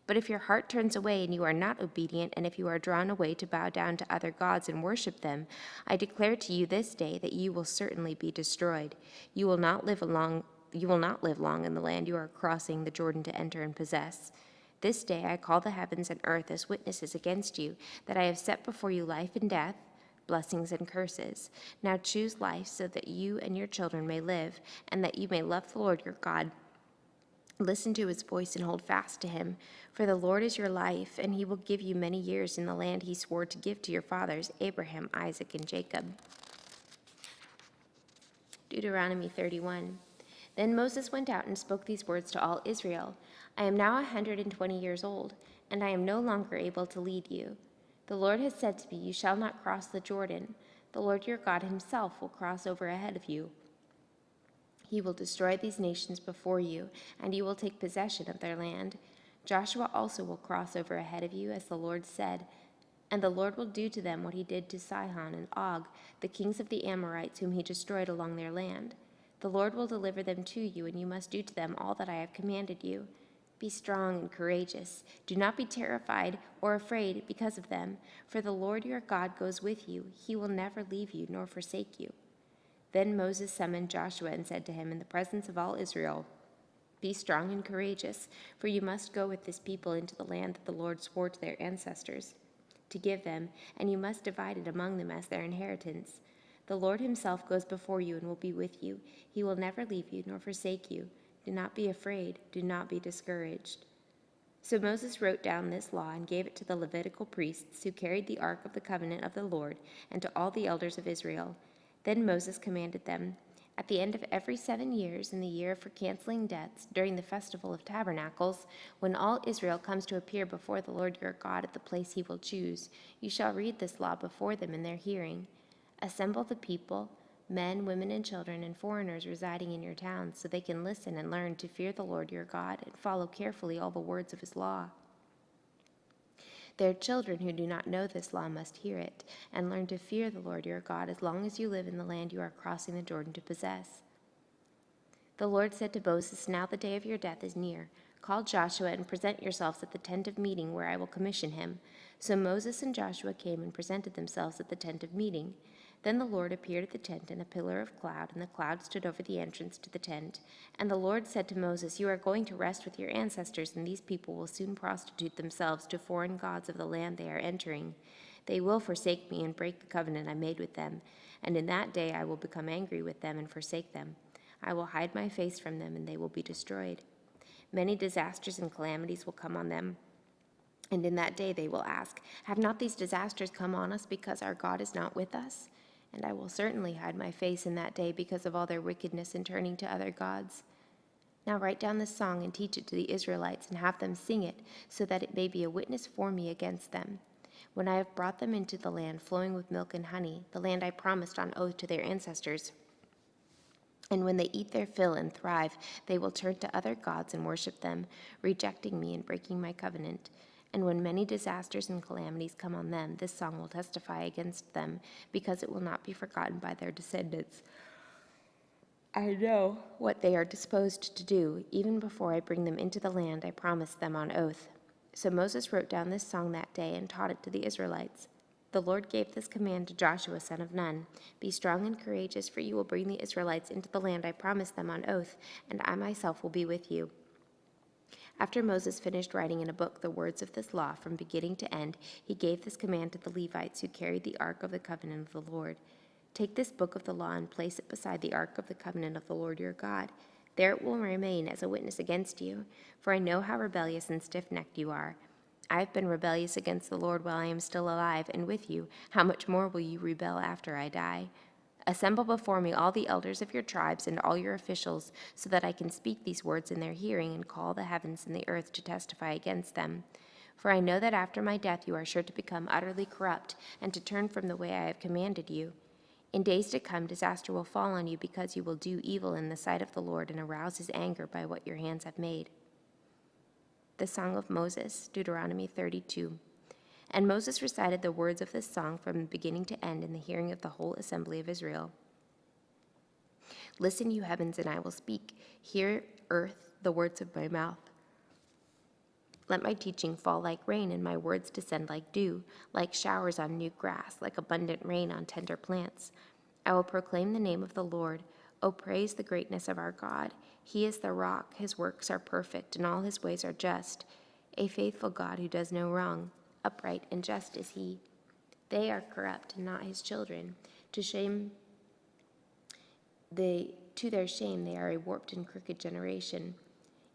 But if your heart turns away and you are not obedient, and if you are drawn away to bow down to other gods and worship them, I declare to you this day that you will certainly be destroyed. You will not live long in the land you are crossing the Jordan to enter and possess. This day I call the heavens and earth as witnesses against you, that I have set before you life and death, blessings and curses. Now choose life so that you and your children may live, and that you may love the Lord your God. Listen to his voice and hold fast to him, for the Lord is your life, and he will give you many years in the land he swore to give to your fathers, Abraham, Isaac, and Jacob. Deuteronomy 31. Then Moses went out and spoke these words to all Israel. I am now 120 years old, and I am no longer able to lead you. The Lord has said to me, you shall not cross the Jordan. The Lord your God himself will cross over ahead of you. He will destroy these nations before you, and you will take possession of their land. Joshua also will cross over ahead of you, as the Lord said. And the Lord will do to them what he did to Sihon and Og, the kings of the Amorites, whom he destroyed along their land. The Lord will deliver them to you, and you must do to them all that I have commanded you. Be strong and courageous. Do not be terrified or afraid because of them, for the Lord your God goes with you. He will never leave you nor forsake you. Then Moses summoned Joshua and said to him in the presence of all Israel, be strong and courageous, for you must go with this people into the land that the Lord swore to their ancestors to give them, and you must divide it among them as their inheritance. The Lord himself goes before you and will be with you. He will never leave you nor forsake you. Do not be afraid. Do not be discouraged. So Moses wrote down this law and gave it to the Levitical priests who carried the ark of the covenant of the Lord, and to all the elders of Israel. Then Moses commanded them, at the end of every 7 years, in the year for canceling debts, during the festival of tabernacles, when all Israel comes to appear before the Lord your God at the place he will choose, you shall read this law before them in their hearing. Assemble the people, men, women, and children, and foreigners residing in your towns, so they can listen and learn to fear the Lord your God and follow carefully all the words of his law. Their children who do not know this law must hear it and learn to fear the Lord your God as long as you live in the land you are crossing the Jordan to possess. The Lord said to Moses, now the day of your death is near. Call Joshua and present yourselves at the tent of meeting where I will commission him. So Moses and Joshua came and presented themselves at the tent of meeting. Then the Lord appeared at the tent in a pillar of cloud, and the cloud stood over the entrance to the tent. And the Lord said to Moses, you are going to rest with your ancestors, and these people will soon prostitute themselves to foreign gods of the land they are entering. They will forsake me and break the covenant I made with them, and in that day I will become angry with them and forsake them. I will hide my face from them, and they will be destroyed. Many disasters and calamities will come on them, and in that day they will ask, have not these disasters come on us because our God is not with us? And I will certainly hide my face in that day because of all their wickedness in turning to other gods. Now write down this song and teach it to the Israelites and have them sing it, so that it may be a witness for me against them. When I have brought them into the land flowing with milk and honey, the land I promised on oath to their ancestors, and when they eat their fill and thrive, they will turn to other gods and worship them, rejecting me and breaking my covenant. And when many disasters and calamities come on them, this song will testify against them, because it will not be forgotten by their descendants. I know what they are disposed to do, even before I bring them into the land I promised them on oath. So Moses wrote down this song that day and taught it to the Israelites. The Lord gave this command to Joshua, son of Nun: Be strong and courageous, for you will bring the Israelites into the land I promised them on oath, and I myself will be with you. After Moses finished writing in a book the words of this law from beginning to end, he gave this command to the Levites who carried the ark of the covenant of the Lord. Take this book of the law and place it beside the ark of the covenant of the Lord your God. There it will remain as a witness against you, for I know how rebellious and stiff-necked you are. I have been rebellious against the Lord while I am still alive and with you. How much more will you rebel after I die? Assemble before me all the elders of your tribes and all your officials, so that I can speak these words in their hearing and call the heavens and the earth to testify against them. For I know that after my death you are sure to become utterly corrupt and to turn from the way I have commanded you. In days to come, disaster will fall on you because you will do evil in the sight of the Lord and arouse his anger by what your hands have made. The Song of Moses, Deuteronomy 32. And Moses recited the words of this song from beginning to end in the hearing of the whole assembly of Israel. Listen, you heavens, and I will speak. Hear, earth, the words of my mouth. Let my teaching fall like rain and my words descend like dew, like showers on new grass, like abundant rain on tender plants. I will proclaim the name of the Lord. O praise the greatness of our God. He is the rock, his works are perfect, and all his ways are just. A faithful God who does no wrong, upright and just is he. They are corrupt and not his children. To their shame they are a warped and crooked generation.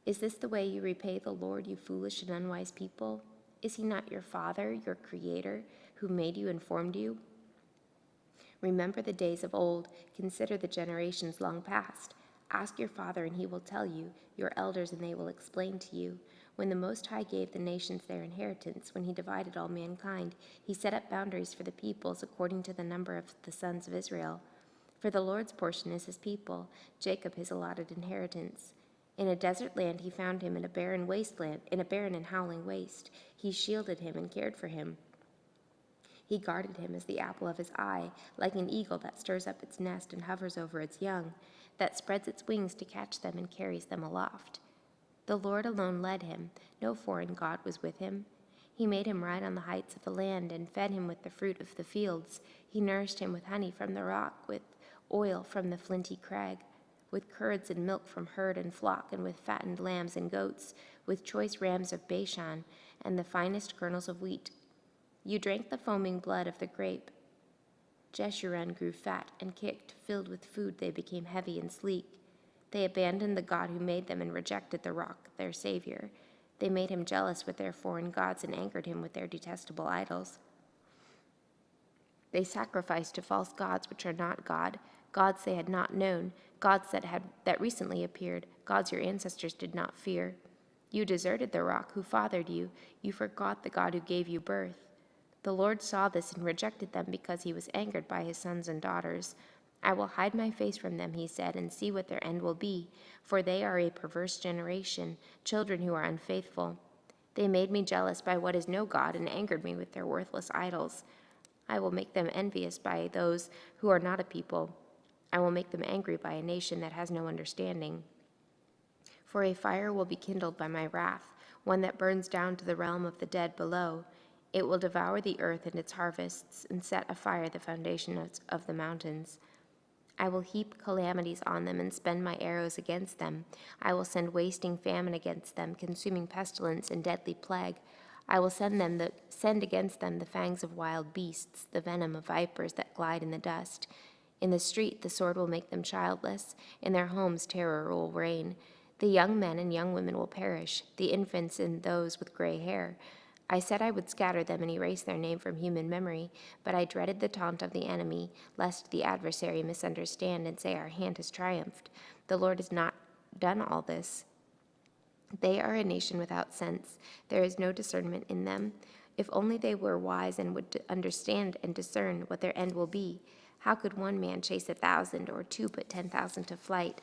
Is this the way you repay the Lord, you foolish and unwise people? Is he not your Father, your Creator, who made you and formed you? Remember the days of old, consider the generations long past. Ask your father, and he will tell you, your elders, and they will explain to you. When the Most High gave the nations their inheritance, when he divided all mankind, he set up boundaries for the peoples according to the number of the sons of Israel. For the Lord's portion is his people, Jacob his allotted inheritance. In a desert land he found him, in a barren wasteland, in a barren and howling waste. He shielded him and cared for him. He guarded him as the apple of his eye, like an eagle that stirs up its nest and hovers over its young, that spreads its wings to catch them and carries them aloft. The Lord alone led him. No foreign god was with him. He made him ride on the heights of the land and fed him with the fruit of the fields. He nourished him with honey from the rock, with oil from the flinty crag, with curds and milk from herd and flock, and with fattened lambs and goats, with choice rams of Bashan, and the finest kernels of wheat. You drank the foaming blood of the grape. Jeshurun grew fat and kicked. Filled with food, they became heavy and sleek. They abandoned the God who made them and rejected the rock, their Savior. They made him jealous with their foreign gods and angered him with their detestable idols. They sacrificed to false gods which are not God, gods they had not known, gods that recently appeared, gods your ancestors did not fear. You deserted the rock who fathered you. You forgot the God who gave you birth. The Lord saw this and rejected them because he was angered by his sons and daughters. I will hide my face from them, he said, and see what their end will be, for they are a perverse generation, children who are unfaithful. They made me jealous by what is no God and angered me with their worthless idols. I will make them envious by those who are not a people. I will make them angry by a nation that has no understanding. For a fire will be kindled by my wrath, one that burns down to the realm of the dead below. It will devour the earth and its harvests, and set afire the foundations of the mountains. I will heap calamities on them and spend my arrows against them. I will send wasting famine against them, consuming pestilence and deadly plague. I will send against them the fangs of wild beasts, the venom of vipers that glide in the dust. In the street the sword will make them childless. In their homes terror will reign. The young men and young women will perish, the infants and those with gray hair. I said I would scatter them and erase their name from human memory, but I dreaded the taunt of the enemy, lest the adversary misunderstand and say our hand has triumphed. The Lord has not done all this. They are a nation without sense. There is no discernment in them. If only they were wise and would understand and discern what their end will be. How could one man chase 1,000 or two put 10,000 to flight,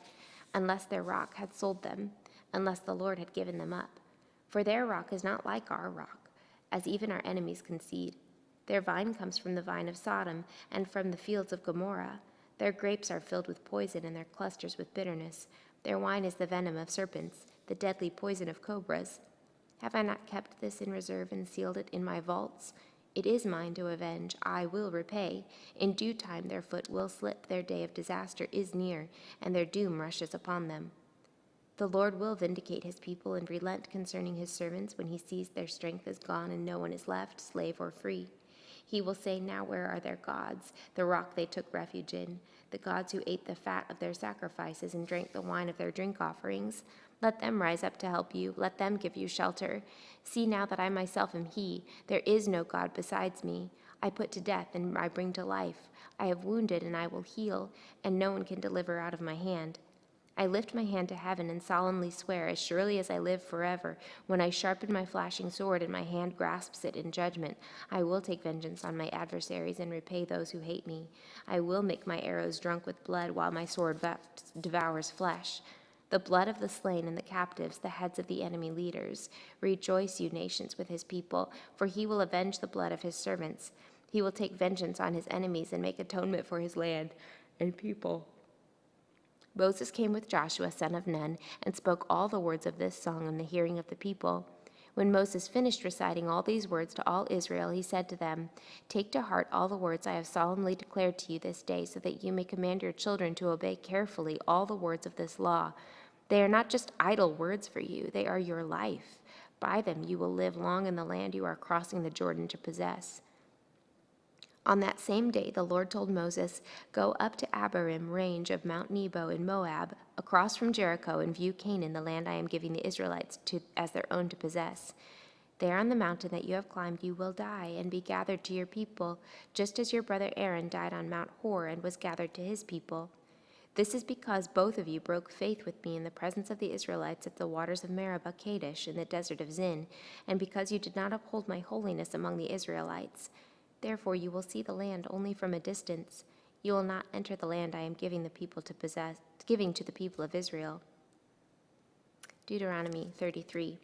unless their rock had sold them, unless the Lord had given them up? For their rock is not like our rock, as even our enemies concede. Their vine comes from the vine of Sodom and from the fields of Gomorrah. Their grapes are filled with poison and their clusters with bitterness. Their wine is the venom of serpents, the deadly poison of cobras. Have I not kept this in reserve and sealed it in my vaults? It is mine to avenge. I will repay. In due time their foot will slip. Their day of disaster is near, and their doom rushes upon them. The Lord will vindicate his people and relent concerning his servants when he sees their strength is gone and no one is left, slave or free. He will say, now where are their gods, the rock they took refuge in, the gods who ate the fat of their sacrifices and drank the wine of their drink offerings? Let them rise up to help you. Let them give you shelter. See now that I myself am he. There is no God besides me. I put to death and I bring to life. I have wounded and I will heal, and no one can deliver out of my hand. I lift my hand to heaven and solemnly swear, as surely as I live forever, when I sharpen my flashing sword and my hand grasps it in judgment, I will take vengeance on my adversaries and repay those who hate me. I will make my arrows drunk with blood while my sword devours flesh. The blood of the slain and the captives, the heads of the enemy leaders. Rejoice, you nations, with his people, for he will avenge the blood of his servants. He will take vengeance on his enemies and make atonement for his land and people. Moses came with Joshua, son of Nun, and spoke all the words of this song in the hearing of the people. When Moses finished reciting all these words to all Israel, he said to them, take to heart all the words I have solemnly declared to you this day, so that you may command your children to obey carefully all the words of this law. They are not just idle words for you, they are your life. By them you will live long in the land you are crossing the Jordan to possess. On that same day, the Lord told Moses, go up to Abarim range of Mount Nebo in Moab, across from Jericho, and view Canaan, the land I am giving the Israelites as their own to possess. There on the mountain that you have climbed you will die and be gathered to your people, just as your brother Aaron died on Mount Hor and was gathered to his people. This is because both of you broke faith with me in the presence of the Israelites at the waters of Meribah Kadesh in the desert of Zin, and because you did not uphold my holiness among the Israelites. Therefore you will see the land only from a distance. You will not enter the land I am giving to the people of Israel. Deuteronomy 33.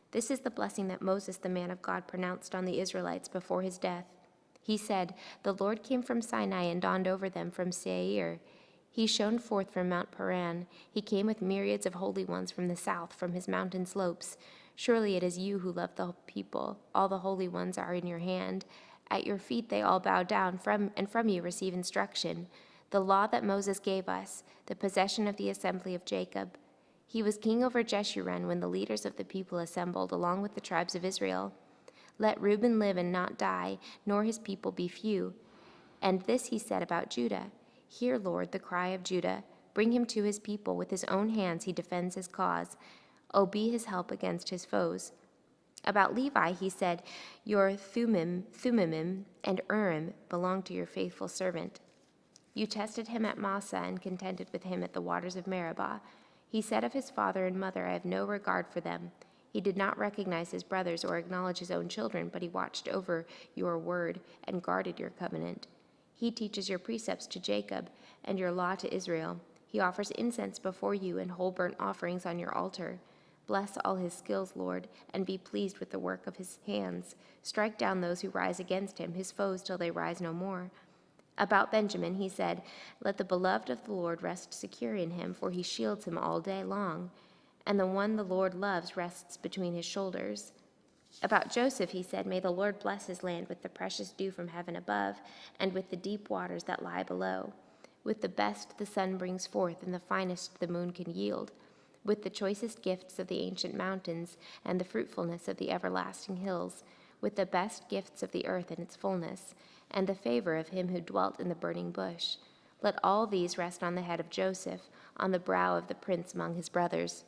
This is the blessing that Moses, the man of God, pronounced on the Israelites before his death. He said, the Lord came from Sinai and dawned over them from Seir. He shone forth from Mount Paran. He came with myriads of holy ones from the south, from his mountain slopes. Surely it is you who love the people. All the holy ones are in your hand. At your feet they all bow down, and from you receive instruction. The law that Moses gave us, the possession of the assembly of Jacob. He was king over Jeshurun when the leaders of the people assembled, along with the tribes of Israel. Let Reuben live and not die, nor his people be few. And this he said about Judah. Hear, Lord, the cry of Judah. Bring him to his people. With his own hands he defends his cause. Oh, be his help against his foes. About Levi, he said, your Thummim and Urim belong to your faithful servant. You tested him at Massah and contended with him at the waters of Meribah. He said of his father and mother, I have no regard for them. He did not recognize his brothers or acknowledge his own children, but he watched over your word and guarded your covenant. He teaches your precepts to Jacob and your law to Israel. He offers incense before you and whole burnt offerings on your altar. Bless all his skills, Lord, and be pleased with the work of his hands. Strike down those who rise against him, his foes, till they rise no more. About Benjamin he said, let the beloved of the Lord rest secure in him, for he shields him all day long, and the one the Lord loves rests between his shoulders. About Joseph he said, may the Lord bless his land with the precious dew from heaven above, and with the deep waters that lie below. With the best the sun brings forth, and the finest the moon can yield. With the choicest gifts of the ancient mountains and the fruitfulness of the everlasting hills, with the best gifts of the earth and its fullness, and the favor of him who dwelt in the burning bush. Let all these rest on the head of Joseph, on the brow of the prince among his brothers.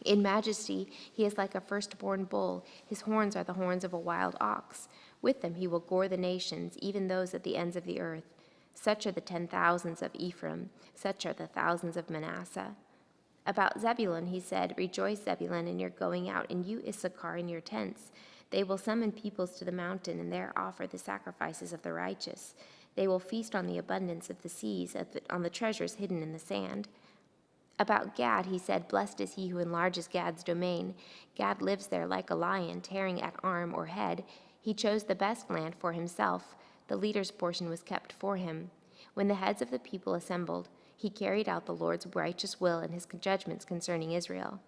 In majesty he is like a firstborn bull. His horns are the horns of a wild ox. With them he will gore the nations, even those at the ends of the earth. Such are the 10,000s of Ephraim, such are the thousands of Manasseh. About Zebulun he said, rejoice, Zebulun, in your going out, and you, Issachar, in your tents. They will summon peoples to the mountain, and there offer the sacrifices of the righteous. They will feast on the abundance of the seas, on the treasures hidden in the sand. About Gad he said, blessed is he who enlarges Gad's domain. Gad lives there like a lion, tearing at arm or head. He chose the best land for himself. The leader's portion was kept for him. When the heads of the people assembled, he carried out the Lord's righteous will and his judgments concerning Israel.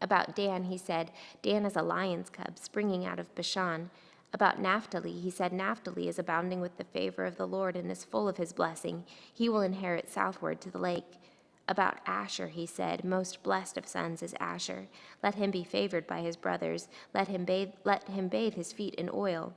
About Dan, he said, Dan is a lion's cub springing out of Bashan. About Naphtali, he said, Naphtali is abounding with the favor of the Lord and is full of his blessing. He will inherit southward to the lake. About Asher, he said, most blessed of sons is Asher. Let him be favored by his brothers. Let him bathe his feet in oil.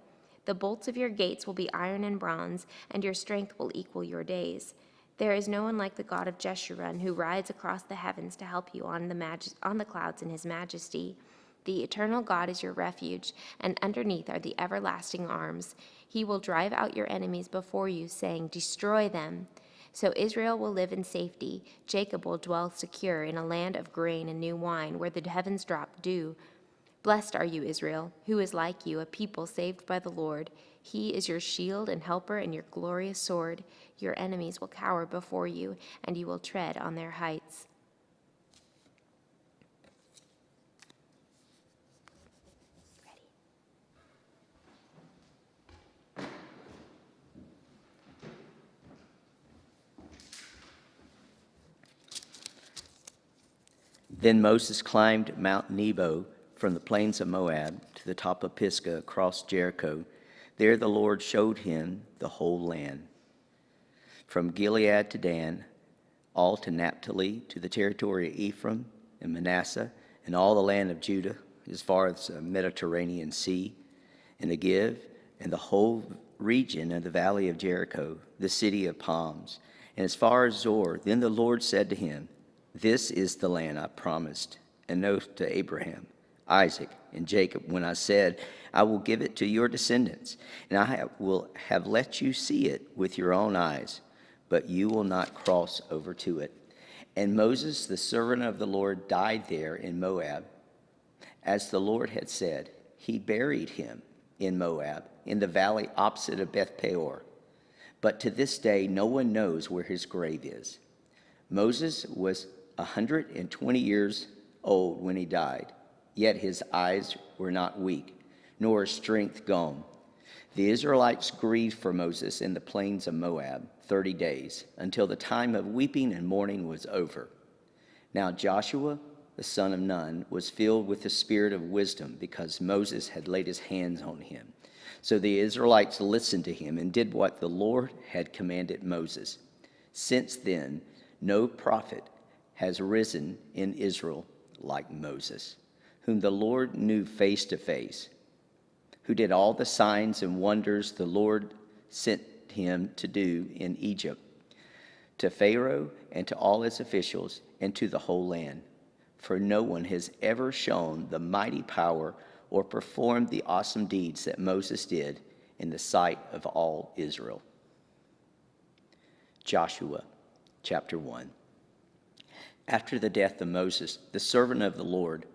The bolts of your gates will be iron and bronze, and your strength will equal your days. There is no one like the God of Jeshurun, who rides across the heavens to help you on the clouds in his majesty. The eternal God is your refuge, and underneath are the everlasting arms. He will drive out your enemies before you, saying, Destroy them. So Israel will live in safety. Jacob will dwell secure in a land of grain and new wine, where the heavens drop dew. Blessed are you, Israel, who is like you, a people saved by the Lord. He is your shield and helper and your glorious sword. Your enemies will cower before you, and you will tread on their heights. Then Moses climbed Mount Nebo from the plains of Moab to the top of Pisgah across Jericho. There the Lord showed him the whole land, from Gilead to Dan, all to Naphtali, to the territory of Ephraim and Manasseh, and all the land of Judah, as far as the Mediterranean Sea, and the Negev, and the whole region of the valley of Jericho, the city of palms, and as far as Zor. Then the Lord said to him, This is the land I promised an oath to Abraham, Isaac, and Jacob, when I said, I will give it to your descendants, and I will have let you see it with your own eyes, but you will not cross over to it. And Moses, the servant of the Lord, died there in Moab, as the Lord had said. He buried him in Moab, in the valley opposite of Beth Peor. But to this day, no one knows where his grave is. Moses was 120 years old when he died, yet his eyes were not weak, nor his strength gone. The Israelites grieved for Moses in the plains of Moab 30 days, until the time of weeping and mourning was over. Now Joshua, the son of Nun, was filled with the spirit of wisdom, because Moses had laid his hands on him. So the Israelites listened to him and did what the Lord had commanded Moses. Since then, no prophet has risen in Israel like Moses, whom the Lord knew face to face, who did all the signs and wonders the Lord sent him to do in Egypt, to Pharaoh and to all his officials and to the whole land. For no one has ever shown the mighty power or performed the awesome deeds that Moses did in the sight of all Israel. Joshua chapter 1. After the death of Moses, the servant of the Lord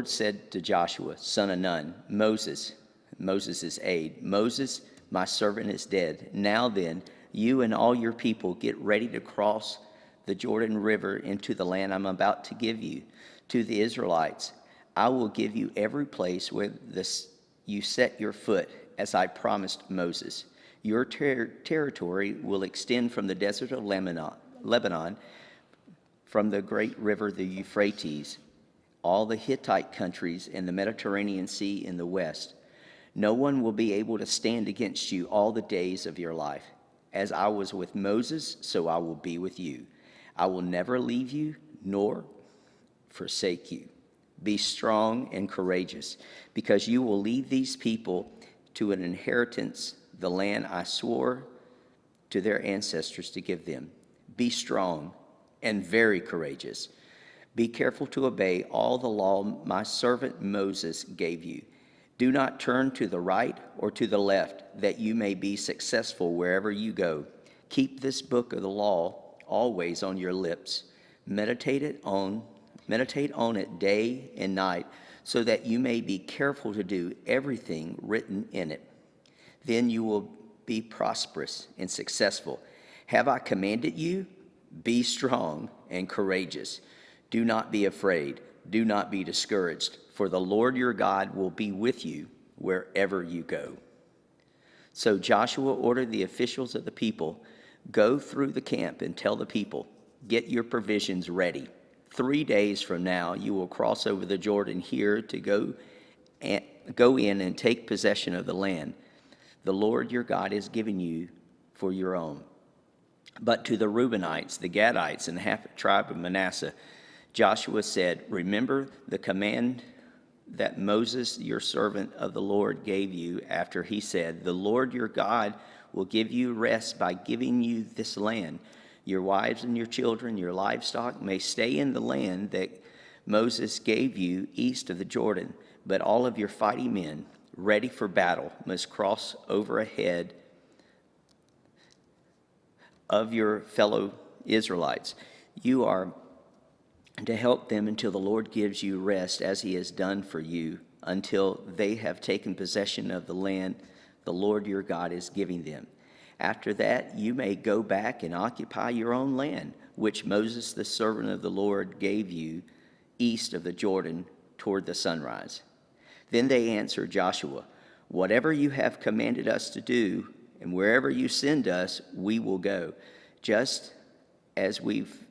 said to Joshua, son of Nun, Moses' aide, Moses, my servant, is dead. Now then, you and all your people get ready to cross the Jordan River into the land I'm about to give you, to the Israelites. I will give you every place where you set your foot, as I promised Moses. Your territory will extend from the desert of Lebanon, from the great river, the Euphrates, all the Hittite countries and the Mediterranean Sea in the west. No one will be able to stand against you all the days of your life. As I was with Moses, so I will be with you. I will never leave you nor forsake you. Be strong and courageous, because you will lead these people to an inheritance, the land I swore to their ancestors to give them. Be strong and very courageous. Be careful to obey all the law my servant Moses gave you. Do not turn to the right or to the left, that you may be successful wherever you go. Keep this book of the law always on your lips. Meditate on it day and night, so that you may be careful to do everything written in it. Then you will be prosperous and successful. Have I commanded you? Be strong and courageous. Do not be afraid. Do not be discouraged, for the Lord your God will be with you wherever you go. So Joshua ordered the officials of the people, go through the camp and tell the people, get your provisions ready. 3 days from now, you will cross over the Jordan here to go in and take possession of the land the Lord your God is giving you for your own. But to the Reubenites, the Gadites, and the half tribe of Manasseh, Joshua said, remember the command that Moses, your servant of the Lord, gave you after he said, the Lord your God will give you rest by giving you this land. Your wives and your children, your livestock may stay in the land that Moses gave you east of the Jordan, but all of your fighting men ready for battle must cross over ahead of your fellow Israelites. You are to help them until the Lord gives you rest, as he has done for you, until they have taken possession of the land the Lord your God is giving them. After that, you may go back and occupy your own land, which Moses, the servant of the Lord, gave you east of the Jordan toward the sunrise. Then they answered Joshua, whatever you have commanded us to do, and wherever you send us, we will go. Just as we've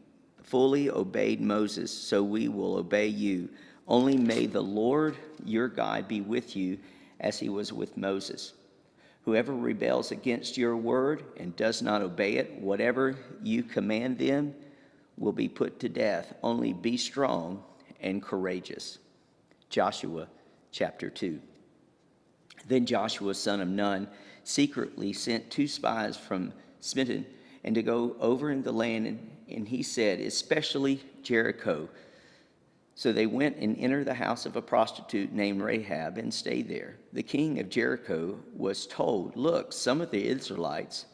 fully obeyed Moses, so we will obey you. Only may the Lord your God be with you as he was with Moses. Whoever rebels against your word and does not obey it, whatever you command them, will be put to death. Only be strong and courageous. Joshua chapter 2. Then Joshua, son of Nun, secretly sent 2 spies from Smitten and to go over in the land, and he said, especially Jericho. So they went and entered the house of a prostitute named Rahab and stayed there. The king of Jericho was told, look, some of the Israelites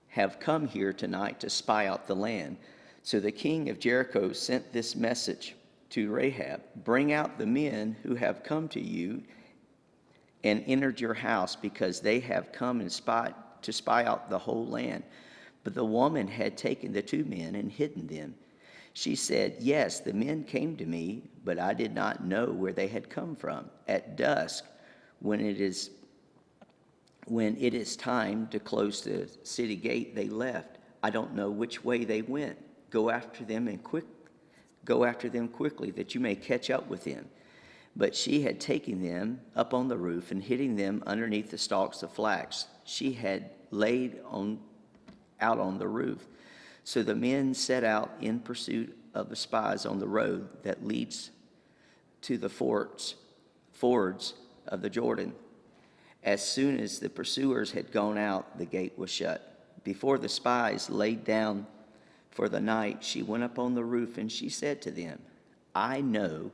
have come here tonight to spy out the land. So the king of Jericho sent this message to Rahab, bring out the men who have come to you and entered your house, because they have come and to spy out the whole land. But the woman had taken the 2 men and hidden them. She said, yes, the men came to me, but I did not know where they had come from. At dusk, when it is time to close the city gate, they left. I don't know which way they went. Go after them quickly, that you may catch up with them. But she had taken them up on the roof and hidden them underneath the stalks of flax she had laid out on the roof. So the men set out in pursuit of the spies on the road that leads to the fords of the Jordan. As soon as the pursuers had gone out, the gate was shut. Before the spies laid down for the night, she went up on the roof and she said to them, I know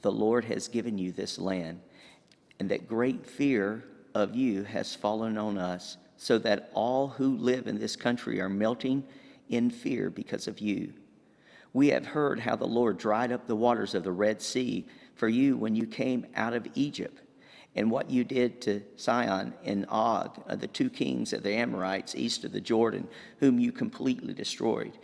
the Lord has given you this land, and that great fear of you has fallen on us, so that all who live in this country are melting in fear because of you. We have heard how the Lord dried up the waters of the Red Sea for you when you came out of Egypt, and what you did to Sihon and Og, the 2 kings of the Amorites east of the Jordan, whom you completely destroyed.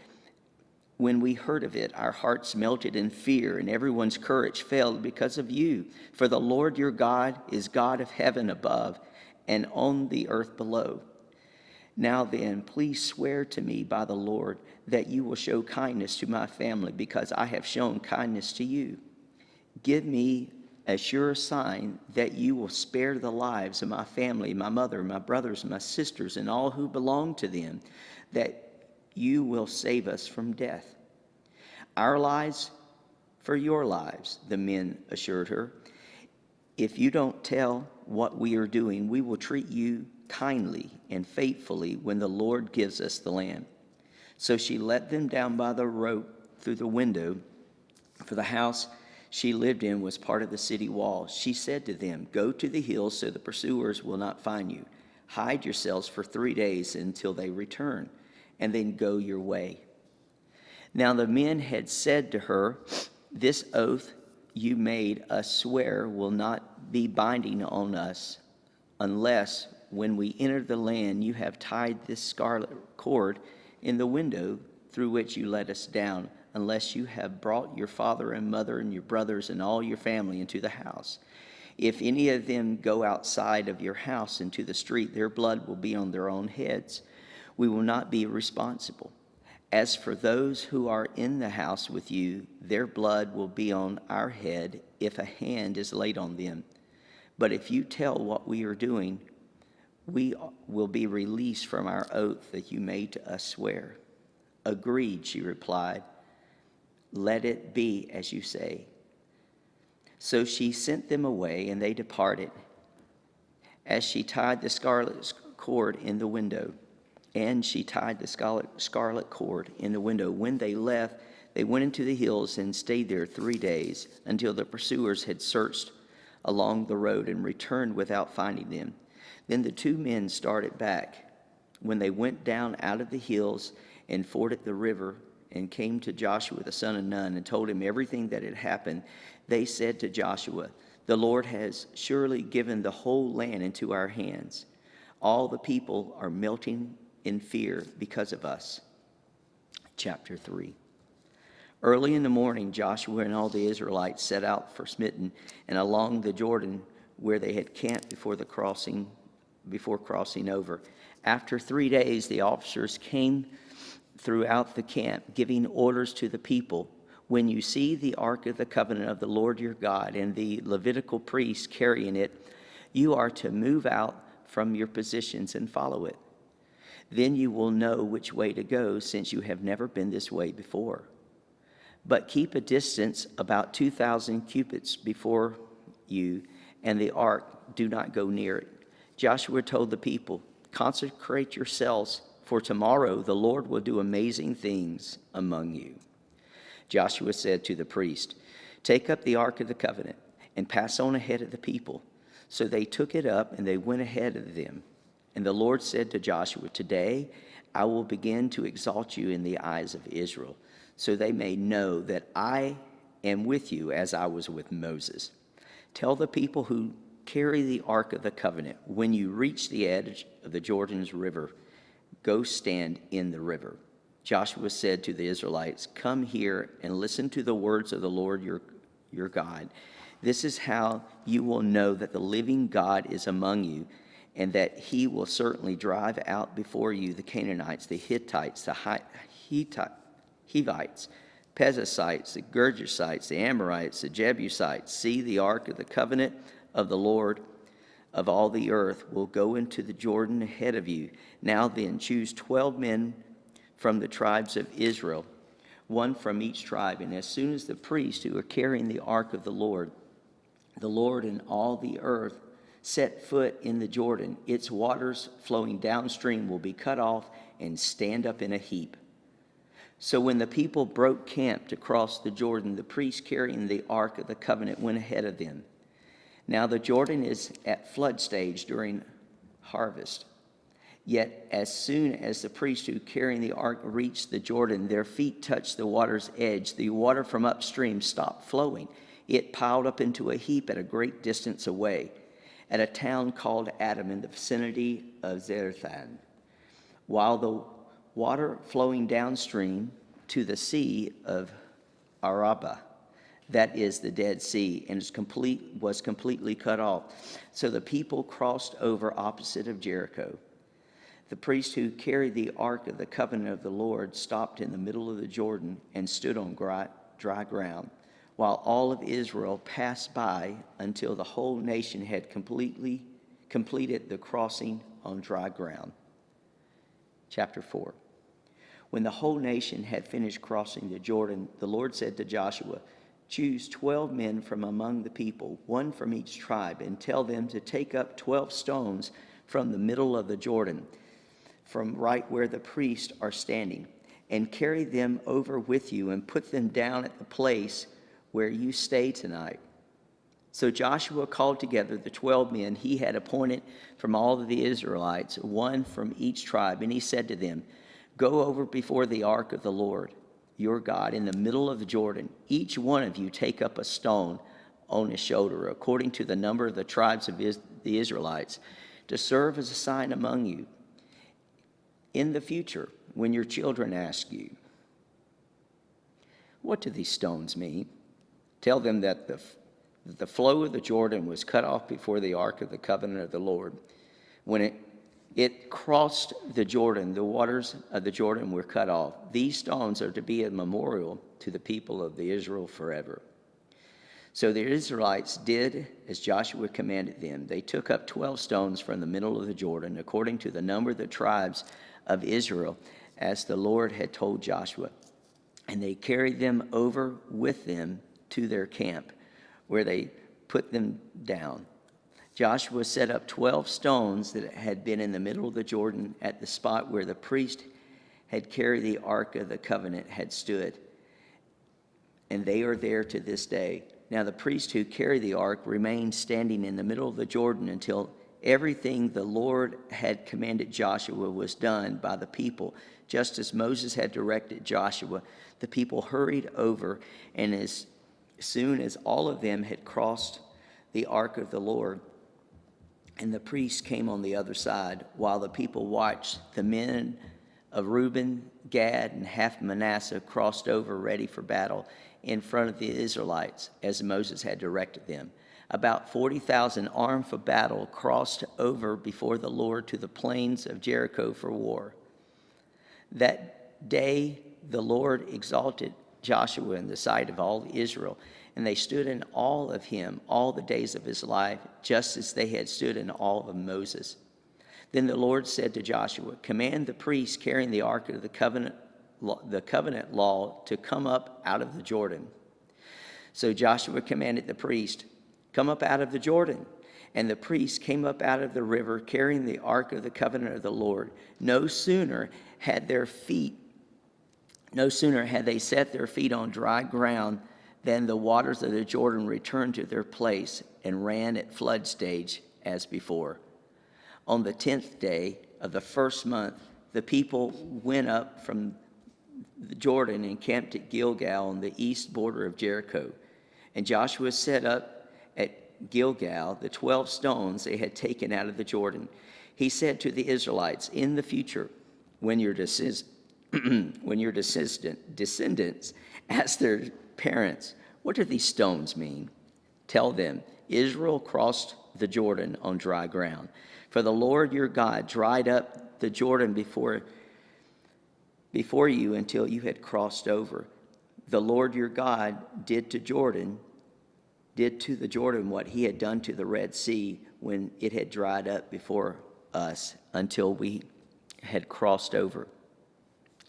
When we heard of it, our hearts melted in fear, and everyone's courage failed because of you. For the Lord your God is God of heaven above and on the earth below. Now then, please swear to me by the Lord that you will show kindness to my family, because I have shown kindness to you. Give me a sure sign that you will spare the lives of my family, my mother, my brothers, my sisters, and all who belong to them, that you will save us from death. Our lives for your lives, the men assured her. If you don't tell what we are doing, we will treat you kindly and faithfully when the Lord gives us the land. So she let them down by the rope through the window, for the house she lived in was part of the city wall. She said to them, go to the hills so the pursuers will not find you. Hide yourselves for 3 days until they return, and then go your way. Now the men had said to her, this oath you made us swear will not be binding on us, unless when we enter the land you have tied this scarlet cord in the window through which you let us down, unless you have brought your father and mother and your brothers and all your family into the house. If any of them go outside of your house into the street, their blood will be on their own heads. We will not be responsible. As for those who are in the house with you, their blood will be on our head if a hand is laid on them. But if you tell what we are doing, we will be released from our oath that you made to us swear." "Agreed," she replied. "Let it be as you say." So she sent them away, and they departed. As she tied the scarlet cord in the window, When they left, they went into the hills and stayed there 3 days, until the pursuers had searched along the road and returned without finding them. Then the 2 men started back. When they went down out of the hills and forded the river and came to Joshua the son of Nun and told him everything that had happened, they said to Joshua, "The Lord has surely given the whole land into our hands. All the people are melting in fear because of us." Chapter 3. Early in the morning, Joshua and all the Israelites set out for Smitten and along the Jordan, where they had camped before crossing over. After 3 days, the officers came throughout the camp, giving orders to the people. "When you see the ark of the covenant of the Lord your God and the Levitical priests carrying it, you are to move out from your positions and follow it. Then you will know which way to go, since you have never been this way before. But keep a distance about 2,000 cubits before you and the ark. Do not go near it." Joshua told the people, "Consecrate yourselves, for tomorrow the Lord will do amazing things among you." Joshua said to the priest, "Take up the ark of the covenant and pass on ahead of the people." So they took it up and they went ahead of them. And the Lord said to Joshua, "Today I will begin to exalt you in the eyes of Israel, so they may know that I am with you as I was with Moses. Tell the people who carry the ark of the covenant, when you reach the edge of the Jordan's river, go stand in the river." Joshua said to the Israelites, "Come here and listen to the words of the Lord your God. This is how you will know that the living God is among you, and that he will certainly drive out before you the Canaanites, the Hittites, the Hivites, Perizzites, the Gergesites, the Amorites, the Jebusites. See, the ark of the covenant of the Lord of all the earth will go into the Jordan ahead of you. Now then, choose 12 men from the tribes of Israel, one from each tribe. And as soon as the priests who are carrying the ark of the Lord and all the earth set foot in the Jordan, its waters flowing downstream will be cut off and stand up in a heap." So when the people broke camp to cross the Jordan, the priests carrying the ark of the covenant went ahead of them. Now the Jordan is at flood stage during harvest. Yet as soon as the priests who carrying the ark reached the Jordan, their feet touched the water's edge. The water from upstream stopped flowing. It piled up into a heap at a great distance away, at a town called Adam in the vicinity of Zarethan, while the water flowing downstream to the sea of Arabah, that is the Dead Sea, and was completely cut off. So the people crossed over opposite of Jericho. The priest who carried the ark of the covenant of the Lord stopped in the middle of the Jordan and stood on dry ground, while all of Israel passed by until the whole nation had completed the crossing on dry ground. Chapter 4. When the whole nation had finished crossing the Jordan, the Lord said to Joshua, "Choose 12 men from among the people, one from each tribe, and tell them to take up 12 stones from the middle of the Jordan, from right where the priests are standing, and carry them over with you and put them down at the place where you stay tonight." So Joshua called together the 12 men he had appointed from all of the Israelites, one from each tribe, and he said to them, "Go over before the ark of the Lord your God in the middle of the Jordan. Each one of you take up a stone on his shoulder, according to the number of the tribes of the Israelites, to serve as a sign among you. In the future, when your children ask you, 'What do these stones mean?' tell them that the flow of the Jordan was cut off before the ark of the covenant of the Lord when It crossed the Jordan. The waters of the Jordan were cut off. These stones are to be a memorial to the people of the Israel forever. So the Israelites did as Joshua commanded them. They took up 12 stones from the middle of the Jordan, according to the number of the tribes of Israel, as the Lord had told Joshua. And they carried them over with them to their camp, where they put them down. Joshua set up 12 stones that had been in the middle of the Jordan at the spot where the priest had carried the Ark of the Covenant had stood. And they are there to this day. Now the priest who carried the ark remained standing in the middle of the Jordan until everything the Lord had commanded Joshua was done by the people, just as Moses had directed Joshua. The people hurried over, and as soon as all of them had crossed the ark of the Lord, and the priests came on the other side, while the people watched, the men of Reuben, Gad, and half Manasseh crossed over ready for battle in front of the Israelites, as Moses had directed them. About 40,000 armed for battle crossed over before the Lord to the plains of Jericho for war. That day the Lord exalted Joshua in the sight of all Israel, and they stood in awe of him all the days of his life, just as they had stood in awe of Moses. Then the Lord said to Joshua, "Command the priests carrying the ark of the covenant law to come up out of the Jordan." So Joshua commanded the priest, "Come up out of the Jordan." And the priests came up out of the river carrying the ark of the covenant of the Lord. No sooner had they set their feet on dry ground than the waters of the Jordan returned to their place and ran at flood stage as before. On the 10th day of the first month, the people went up from the Jordan and camped at Gilgal on the east border of Jericho. And Joshua set up at Gilgal the 12 stones they had taken out of the Jordan. He said to the Israelites, "In the future, when your descendants ask their parents, 'What do these stones mean?' Tell them, 'Israel crossed the Jordan on dry ground. For the Lord your God dried up the Jordan before you until you had crossed over. The Lord your God did to the Jordan what he had done to the Red Sea when it had dried up before us until we had crossed over.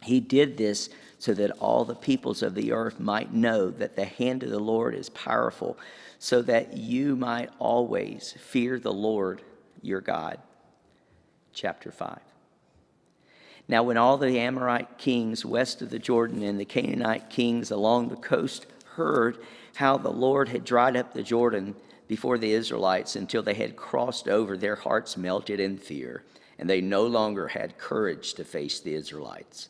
He did this so that all the peoples of the earth might know that the hand of the Lord is powerful, so that you might always fear the Lord your God." Chapter 5. Now when all the Amorite kings west of the Jordan and the Canaanite kings along the coast heard how the Lord had dried up the Jordan before the Israelites until they had crossed over, their hearts melted in fear, and they no longer had courage to face the Israelites.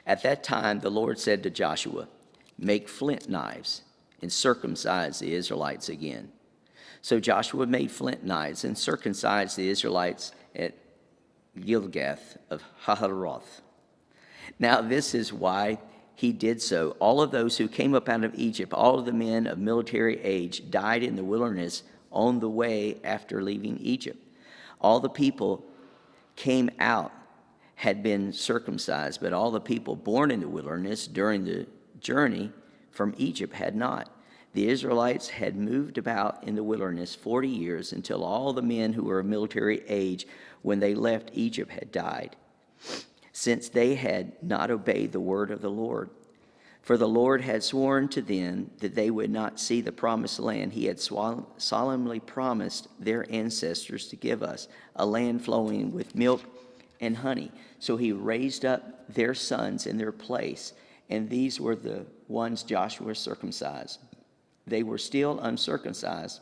At that time the Lord said to Joshua, "Make flint knives and circumcise the Israelites again." So Joshua made flint knives and circumcised the Israelites at Gilgath of Haharoth. Now this is why he did so. All of those who came up out of Egypt, all of the men of military age, died in the wilderness on the way after leaving Egypt. All the people came out had been circumcised, but all the people born in the wilderness during the journey from Egypt had not. The Israelites had moved about in the wilderness 40 years until all the men who were of military age when they left Egypt had died, since they had not obeyed the word of the Lord. For the Lord had sworn to them that they would not see the promised land he had solemnly promised their ancestors to give us, a land flowing with milk and honey. So he raised up their sons in their place, and these were the ones Joshua circumcised. They were still uncircumcised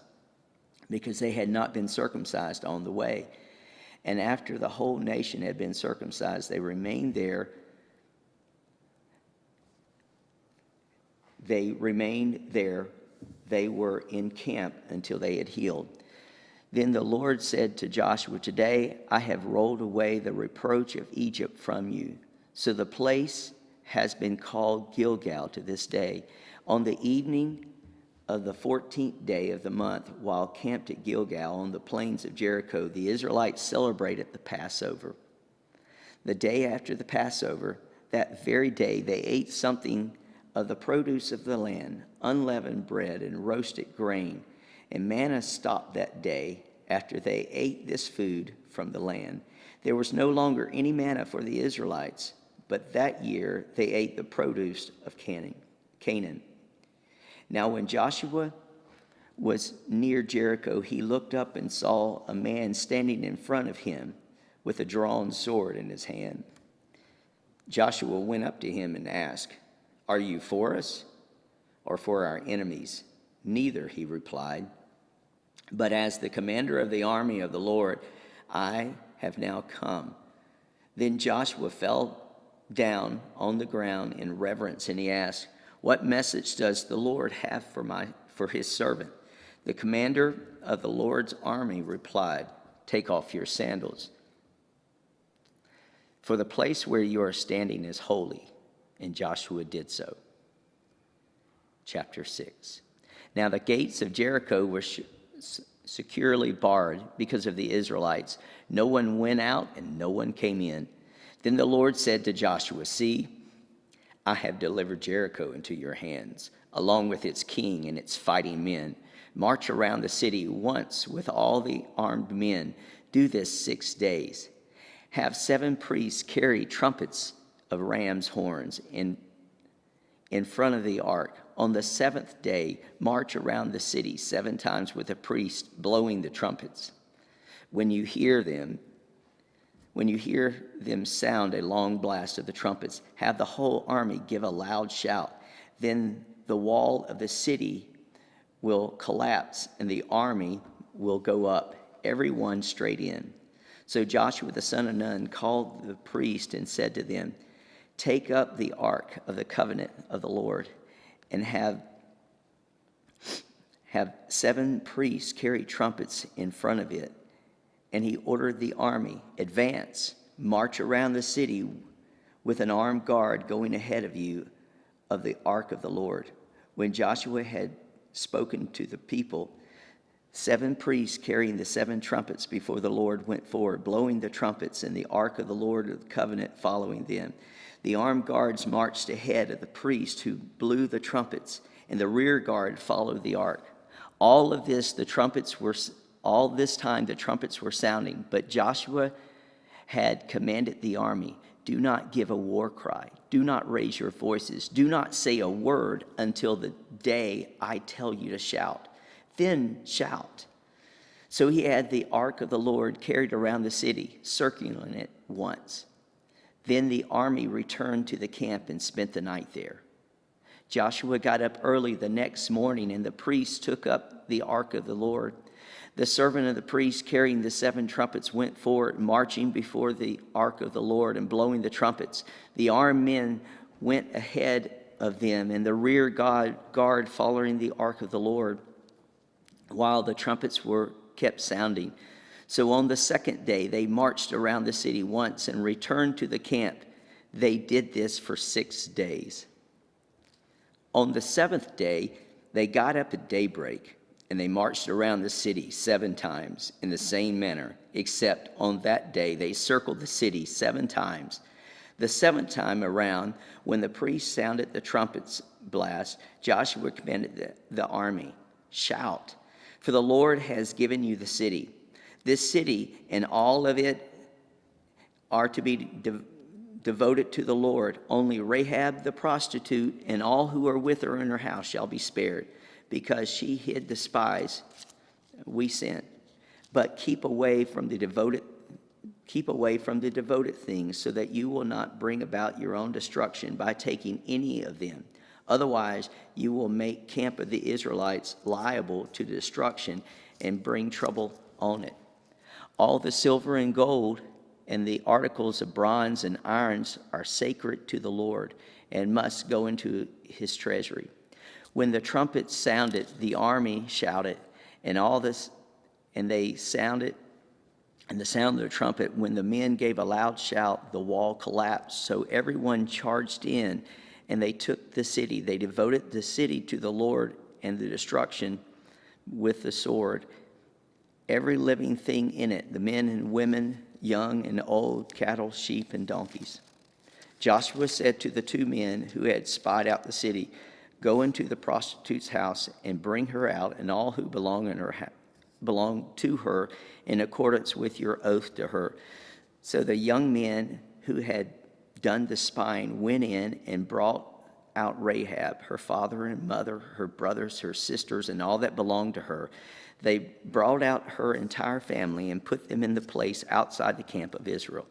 because they had not been circumcised on the way. And after the whole nation had been circumcised, they remained there. They were in camp until they had healed. Then the Lord said to Joshua, "Today I have rolled away the reproach of Egypt from you." So the place has been called Gilgal to this day. On the evening of the 14th day of the month, while camped at Gilgal on the plains of Jericho, the Israelites celebrated the Passover. The day after the Passover, that very day, they ate something of the produce of the land, unleavened bread and roasted grain, and manna stopped that day after they ate this food from the land. There was no longer any manna for the Israelites, but that year they ate the produce of Canaan. Now when Joshua was near Jericho, he looked up and saw a man standing in front of him with a drawn sword in his hand. Joshua went up to him and asked, "Are you for us or for our enemies?" "Neither," he replied. "But as the commander of the army of the Lord, I have now come." Then Joshua fell down on the ground in reverence, and he asked, "What message does the Lord have for his servant?" The commander of the Lord's army replied, "Take off your sandals, for the place where you are standing is holy." And Joshua did so. Chapter 6. Now the gates of Jericho were securely barred because of the Israelites. No one went out and no one came in. Then the Lord said to Joshua, "See, I have delivered Jericho into your hands, along with its king and its fighting men. March around the city once with all the armed men. Do this 6 days. Have 7 priests carry trumpets of ram's horns in front of the ark. On the 7th day, march around the city 7 times with a priest blowing the trumpets. When you hear them sound a long blast of the trumpets, have the whole army give a loud shout. Then the wall of the city will collapse and the army will go up, everyone straight in." So Joshua the son of Nun called the priest and said to them, "Take up the ark of the covenant of the Lord and have 7 priests carry trumpets in front of it." And he ordered the army, "Advance, march around the city with an armed guard going ahead of you of the ark of the Lord." When Joshua had spoken to the people, 7 priests carrying the 7 trumpets before the Lord went forward, blowing the trumpets, and the ark of the Lord of the covenant following them. The armed guards marched ahead of the priest who blew the trumpets, and the rear guard followed the ark. All this time the trumpets were sounding, but Joshua had commanded the army, "Do not give a war cry. Do not raise your voices. Do not say a word until the day I tell you to shout. Then shout." So he had the ark of the Lord carried around the city, circling it once. Then the army returned to the camp and spent the night there. Joshua got up early the next morning, and the priests took up the ark of the Lord. The servant of the priest carrying the 7 trumpets went forward, marching before the ark of the Lord and blowing the trumpets. The armed men went ahead of them, and the rear guard following the ark of the Lord, while the trumpets were kept sounding. So on the 2nd day, they marched around the city once and returned to the camp. They did this for 6 days. On the 7th day, they got up at daybreak, and they marched around the city 7 times in the same manner, except on that day they circled the city 7 times. The 7th time around, when the priest sounded the trumpet's blast, Joshua commanded the army, "Shout, for the Lord has given you the city. This city and all of it are to be devoted to the Lord. Only Rahab the prostitute and all who are with her in her house shall be spared, because she hid the spies we sent. But keep away from the devoted things, so that you will not bring about your own destruction by taking any of them. Otherwise, you will make camp of the Israelites liable to destruction and bring trouble on it. All the silver and gold and the articles of bronze and irons are sacred to the Lord and must go into his treasury." When the trumpets sounded, the army shouted, and they sounded, and the sound of the trumpet, when the men gave a loud shout, the wall collapsed. So everyone charged in, and they took the city. They devoted the city to the Lord and the destruction with the sword, every living thing in it, the men and women, young and old, cattle, sheep, and donkeys. Joshua said to the 2 men who had spied out the city, "Go into the prostitute's house and bring her out, and all who belong to her in accordance with your oath to her." So the young men who had done the spying went in and brought out Rahab, her father and mother, her brothers, her sisters, and all that belonged to her. They brought out her entire family and put them in the place outside the camp of Israel.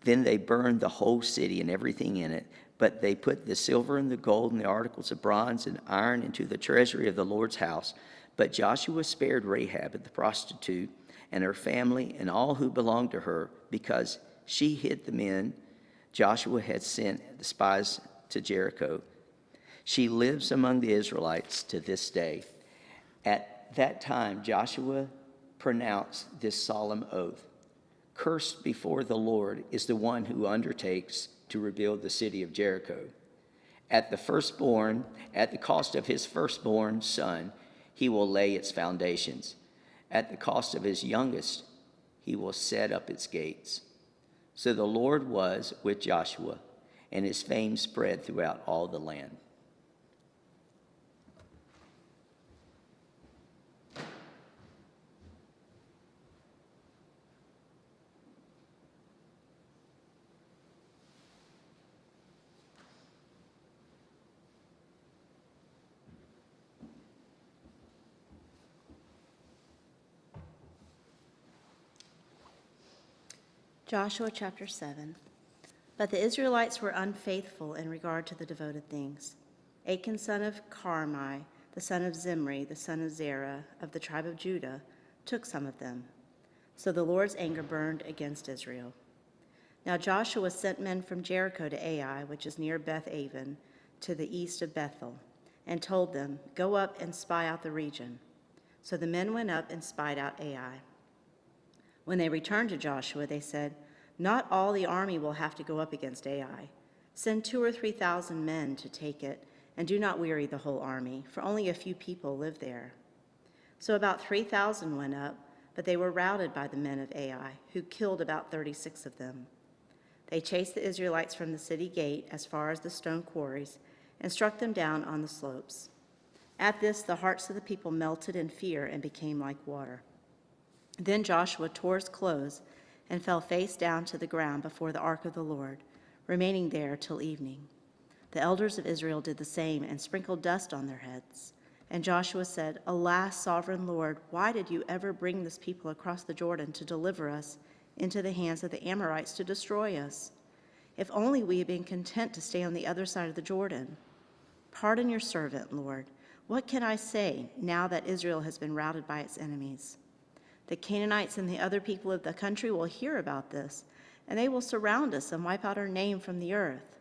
Then they burned the whole city and everything in it, but they put the silver and the gold and the articles of bronze and iron into the treasury of the Lord's house. But Joshua spared Rahab the prostitute and her family and all who belonged to her, because she hid the men Joshua had sent the spies to Jericho. She lives among the Israelites to this day. At that time, Joshua pronounced this solemn oath: "Cursed before the Lord is the one who undertakes to rebuild the city of Jericho. At the cost of his firstborn son, he will lay its foundations. At the cost of his youngest, he will set up its gates." So the Lord was with Joshua, and his fame spread throughout all the land. Joshua chapter 7. But the Israelites were unfaithful in regard to the devoted things. Achan son of Carmi, the son of Zimri, the son of Zerah, of the tribe of Judah, took some of them. So the Lord's anger burned against Israel. Now Joshua sent men from Jericho to Ai, which is near Beth-aven, to the east of Bethel, and told them, "Go up and spy out the region." So the men went up and spied out Ai. When they returned to Joshua, they said, "Not all the army will have to go up against Ai. Send 2,000 or 3,000 men to take it, and do not weary the whole army, for only a few people live there." So about 3,000 went up, but they were routed by the men of Ai, who killed about 36 of them. They chased the Israelites from the city gate as far as the stone quarries, and struck them down on the slopes. At this, the hearts of the people melted in fear and became like water. Then Joshua tore his clothes and fell face down to the ground before the ark of the Lord, remaining there till evening. The elders of Israel did the same and sprinkled dust on their heads. And Joshua said, "Alas, sovereign Lord, why did you ever bring this people across the Jordan to deliver us into the hands of the Amorites to destroy us? If only we had been content to stay on the other side of the Jordan. Pardon your servant, Lord. What can I say now that Israel has been routed by its enemies? The Canaanites and the other people of the country will hear about this, and they will surround us and wipe out our name from the earth.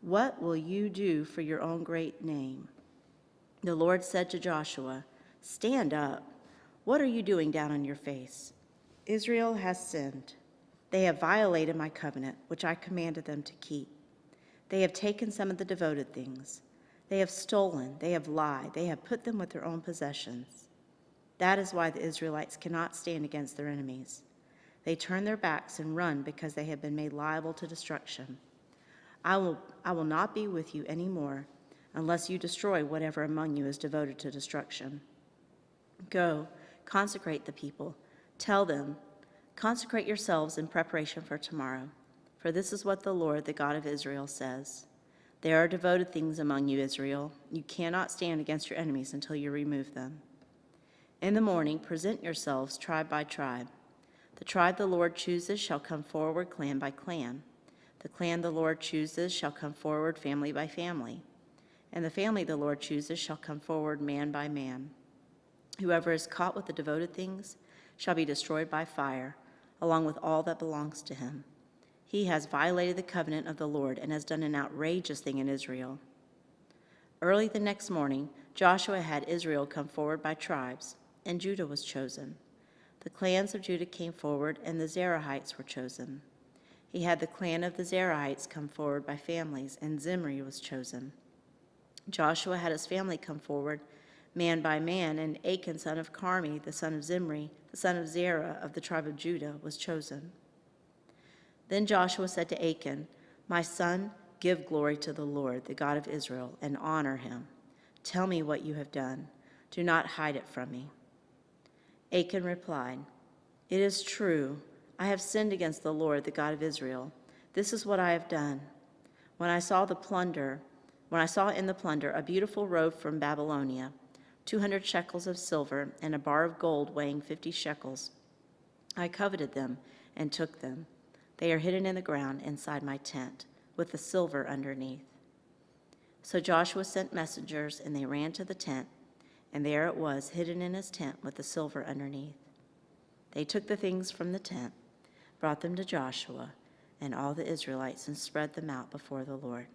What will you do for your own great name?" The Lord said to Joshua, "Stand up. What are you doing down on your face? Israel has sinned. They have violated my covenant, which I commanded them to keep. They have taken some of the devoted things. They have stolen, they have lied, they have put them with their own possessions. That is why the Israelites cannot stand against their enemies. They turn their backs and run because they have been made liable to destruction. I will not be with you anymore unless you destroy whatever among you is devoted to destruction. Go, consecrate the people. Tell them, consecrate yourselves in preparation for tomorrow. For this is what the Lord, the God of Israel, says. There are devoted things among you, Israel. You cannot stand against your enemies until you remove them. In the morning, present yourselves tribe by tribe. The tribe the Lord chooses shall come forward clan by clan. The clan the Lord chooses shall come forward family by family. And the family the Lord chooses shall come forward man by man. Whoever is caught with the devoted things shall be destroyed by fire, along with all that belongs to him. He has violated the covenant of the Lord and has done an outrageous thing in Israel. Early the next morning, Joshua had Israel come forward by tribes, and Judah was chosen. The clans of Judah came forward, and the Zerahites were chosen. He had the clan of the Zerahites come forward by families, and Zimri was chosen. Joshua had his family come forward, man by man, and Achan son of Carmi, the son of Zimri, the son of Zerah of the tribe of Judah, was chosen. Then Joshua said to Achan, "My son, give glory to the Lord, the God of Israel, and honor him. Tell me what you have done. Do not hide it from me." Achan replied, "It is true. I have sinned against the Lord, the God of Israel. This is what I have done. When I saw in the plunder a beautiful robe from Babylonia, 200 shekels of silver, and a bar of gold weighing 50 shekels, I coveted them and took them. They are hidden in the ground inside my tent, with the silver underneath." So Joshua sent messengers, and they ran to the tent, and there it was, hidden in his tent with the silver underneath. They took the things from the tent, brought them to Joshua and all the Israelites, and spread them out before the Lord.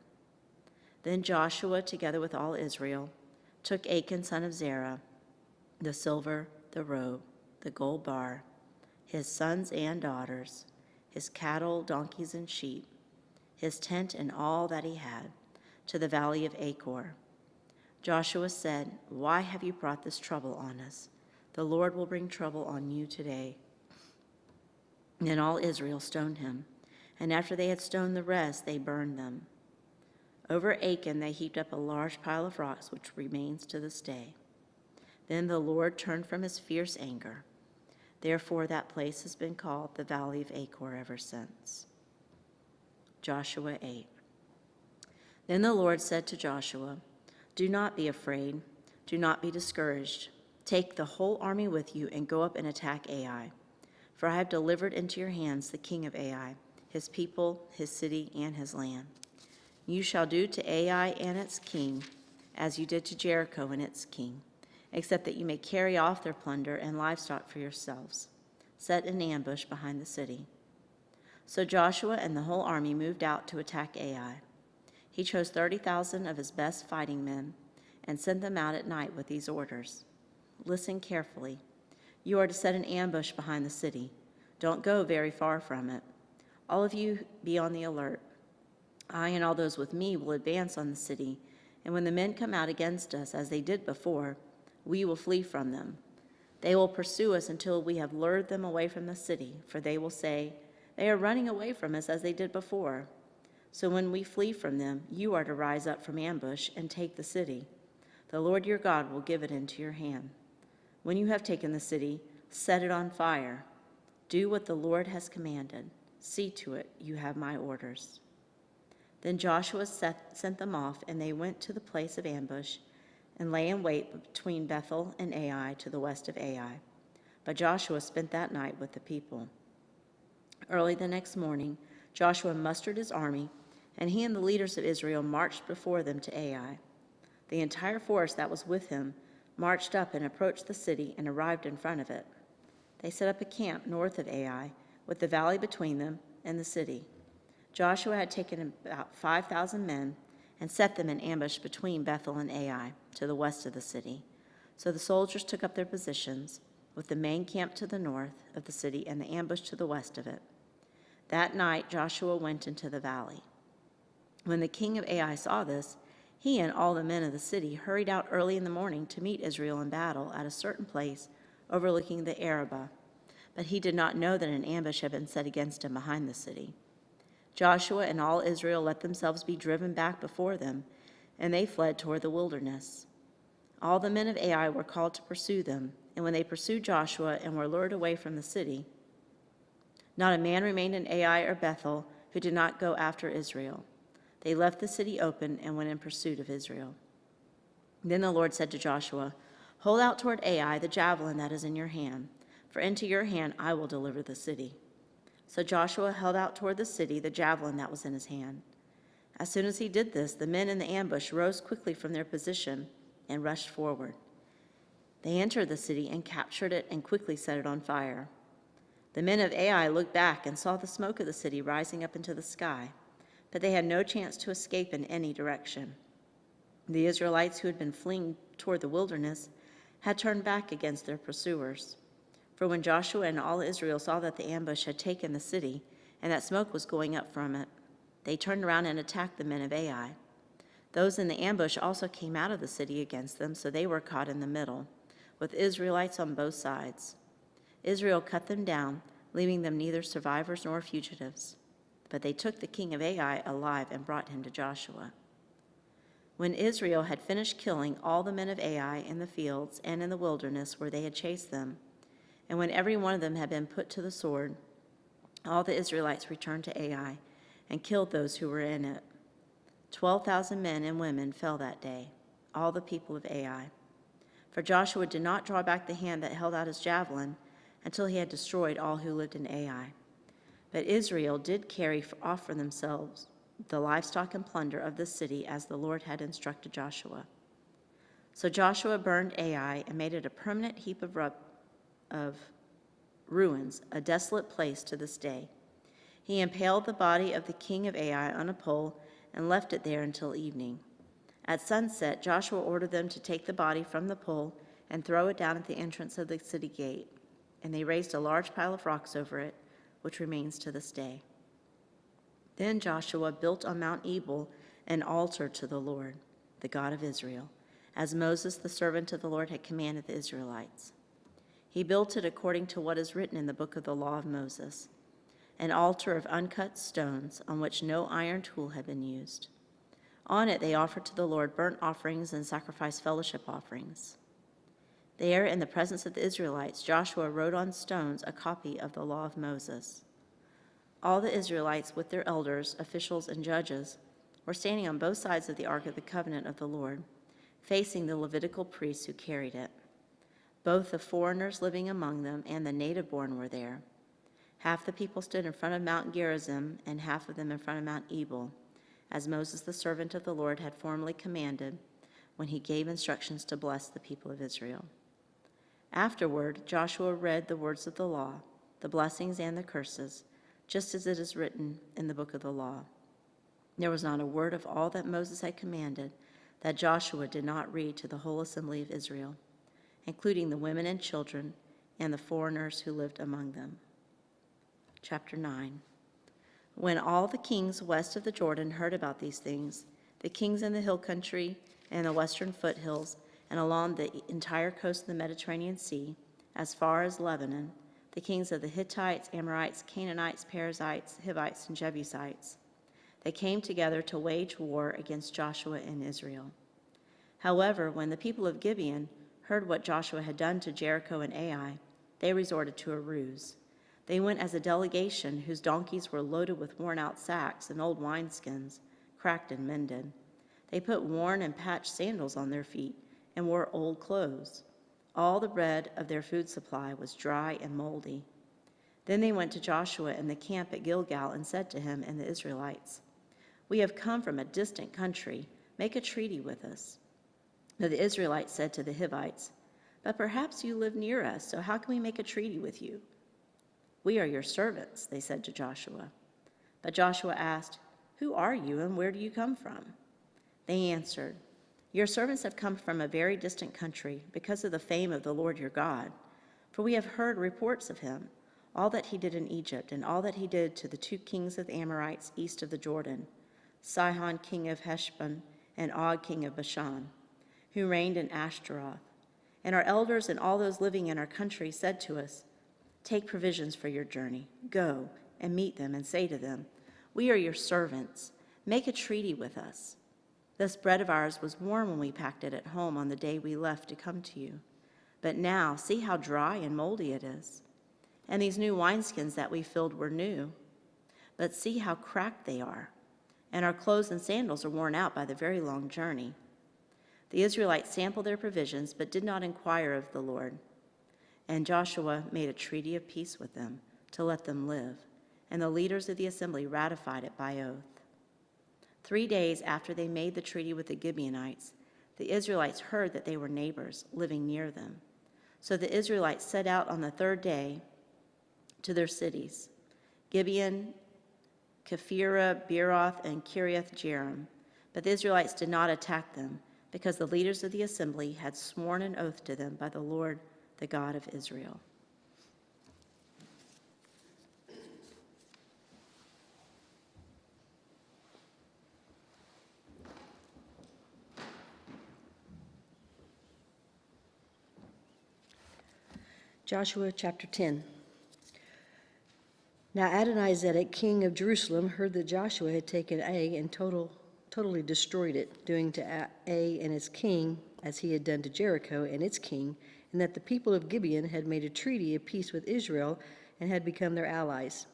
Then Joshua, together with all Israel, took Achan son of Zerah, the silver, the robe, the gold bar, his sons and daughters, his cattle, donkeys, and sheep, his tent and all that he had, to the valley of Achor. Joshua said, "Why have you brought this trouble on us? The Lord will bring trouble on you today." Then all Israel stoned him, and after they had stoned the rest, they burned them. Over Achan they heaped up a large pile of rocks, which remains to this day. Then the Lord turned from his fierce anger. Therefore that place has been called the Valley of Achor ever since. Joshua 8. Then the Lord said to Joshua, "Do not be afraid, do not be discouraged. Take the whole army with you and go up and attack Ai. For I have delivered into your hands the king of Ai, his people, his city, and his land. You shall do to Ai and its king as you did to Jericho and its king, except that you may carry off their plunder and livestock for yourselves. Set an ambush behind the city." So Joshua and the whole army moved out to attack Ai. He chose 30,000 of his best fighting men and sent them out at night with these orders. "Listen carefully. You are to set an ambush behind the city. Don't go very far from it. All of you be on the alert. I and all those with me will advance on the city, and when the men come out against us, as they did before, we will flee from them. They will pursue us until we have lured them away from the city, for they will say, 'They are running away from us as they did before.' So when we flee from them, you are to rise up from ambush and take the city. The Lord your God will give it into your hand. When you have taken the city, set it on fire. Do what the Lord has commanded. See to it you have my orders." Then Joshua sent them off, and they went to the place of ambush and lay in wait between Bethel and Ai to the west of Ai. But Joshua spent that night with the people. Early the next morning, Joshua mustered his army, and he and the leaders of Israel marched before them to Ai. The entire force that was with him marched up and approached the city and arrived in front of it. They set up a camp north of Ai, with the valley between them and the city. Joshua had taken about 5,000 men and set them in ambush between Bethel and Ai, to the west of the city. So the soldiers took up their positions, with the main camp to the north of the city and the ambush to the west of it. That night Joshua went into the valley. When the king of Ai saw this, he and all the men of the city hurried out early in the morning to meet Israel in battle at a certain place overlooking the Arabah. But he did not know that an ambush had been set against him behind the city. Joshua and all Israel let themselves be driven back before them, and they fled toward the wilderness. All the men of Ai were called to pursue them, and when they pursued Joshua and were lured away from the city, not a man remained in Ai or Bethel who did not go after Israel. They left the city open and went in pursuit of Israel. Then the Lord said to Joshua, "Hold out toward Ai the javelin that is in your hand, for into your hand I will deliver the city." So Joshua held out toward the city the javelin that was in his hand. As soon as he did this, the men in the ambush rose quickly from their position and rushed forward. They entered the city and captured it and quickly set it on fire. The men of Ai looked back and saw the smoke of the city rising up into the sky, but they had no chance to escape in any direction. The Israelites who had been fleeing toward the wilderness had turned back against their pursuers. For when Joshua and all Israel saw that the ambush had taken the city and that smoke was going up from it, they turned around and attacked the men of Ai. Those in the ambush also came out of the city against them, so they were caught in the middle, with Israelites on both sides. Israel cut them down, leaving them neither survivors nor fugitives. But they took the king of Ai alive and brought him to Joshua. When Israel had finished killing all the men of Ai in the fields and in the wilderness where they had chased them, and when every one of them had been put to the sword, all the Israelites returned to Ai and killed those who were in it. 12,000 men and women fell that day, all the people of Ai. For Joshua did not draw back the hand that held out his javelin until he had destroyed all who lived in Ai. But Israel did carry off for themselves the livestock and plunder of the city as the Lord had instructed Joshua. So Joshua burned Ai and made it a permanent heap of ruins, a desolate place to this day. He impaled the body of the king of Ai on a pole and left it there until evening. At sunset, Joshua ordered them to take the body from the pole and throw it down at the entrance of the city gate. And they raised a large pile of rocks over it, which remains to this day. Then Joshua built on Mount Ebal an altar to the Lord, the God of Israel, as Moses, the servant of the Lord, had commanded the Israelites. He built it according to what is written in the book of the law of Moses, an altar of uncut stones on which no iron tool had been used. On it they offered to the Lord burnt offerings and sacrificed fellowship offerings. There, in the presence of the Israelites, Joshua wrote on stones a copy of the law of Moses. All the Israelites, with their elders, officials, and judges, were standing on both sides of the Ark of the Covenant of the Lord, facing the Levitical priests who carried it. Both the foreigners living among them and the native-born were there. Half the people stood in front of Mount Gerizim and half of them in front of Mount Ebal, as Moses, the servant of the Lord, had formerly commanded when he gave instructions to bless the people of Israel. Afterward, Joshua read the words of the law, the blessings and the curses, just as it is written in the book of the law. There was not a word of all that Moses had commanded that Joshua did not read to the whole assembly of Israel, including the women and children and the foreigners who lived among them. Chapter 9. When all the kings west of the Jordan heard about these things, the kings in the hill country and the western foothills and along the entire coast of the Mediterranean Sea, as far as Lebanon, the kings of the Hittites, Amorites, Canaanites, Perizzites, Hivites, and Jebusites, they came together to wage war against Joshua and Israel. However, when the people of Gibeon heard what Joshua had done to Jericho and Ai, they resorted to a ruse. They went as a delegation whose donkeys were loaded with worn-out sacks and old wineskins, cracked and mended. They put worn and patched sandals on their feet and wore old clothes. All the bread of their food supply was dry and moldy. Then they went to Joshua in the camp at Gilgal and said to him and the Israelites, "We have come from a distant country. Make a treaty with us." But the Israelites said to the Hivites, "But perhaps you live near us, so how can we make a treaty with you?" "We are your servants," they said to Joshua. But Joshua asked, "Who are you and where do you come from?" They answered, "Your servants have come from a very distant country because of the fame of the Lord your God. For we have heard reports of him, all that he did in Egypt and all that he did to the 2 kings of the Amorites east of the Jordan, Sihon king of Heshbon and Og king of Bashan, who reigned in Ashtaroth. And our elders and all those living in our country said to us, 'Take provisions for your journey. Go and meet them and say to them, "We are your servants. Make a treaty with us." This bread of ours was warm when we packed it at home on the day we left to come to you. But now see how dry and moldy it is. And these new wineskins that we filled were new. But see how cracked they are. And our clothes and sandals are worn out by the very long journey." The Israelites sampled their provisions, but did not inquire of the Lord. And Joshua made a treaty of peace with them to let them live, and the leaders of the assembly ratified it by oath. 3 days after they made the treaty with the Gibeonites, the Israelites heard that they were neighbors living near them. So the Israelites set out on the 3rd day to their cities, Gibeon, Kephirah, Beeroth, and Kiriath Jearim. But the Israelites did not attack them, because the leaders of the assembly had sworn an oath to them by the Lord, the God of Israel. Joshua chapter 10. Now Adonizedek, king of Jerusalem, heard that Joshua had taken Ai and totally destroyed it, doing to Ai and its king as he had done to Jericho and its king, and that the people of Gibeon had made a treaty of peace with Israel and had become their allies.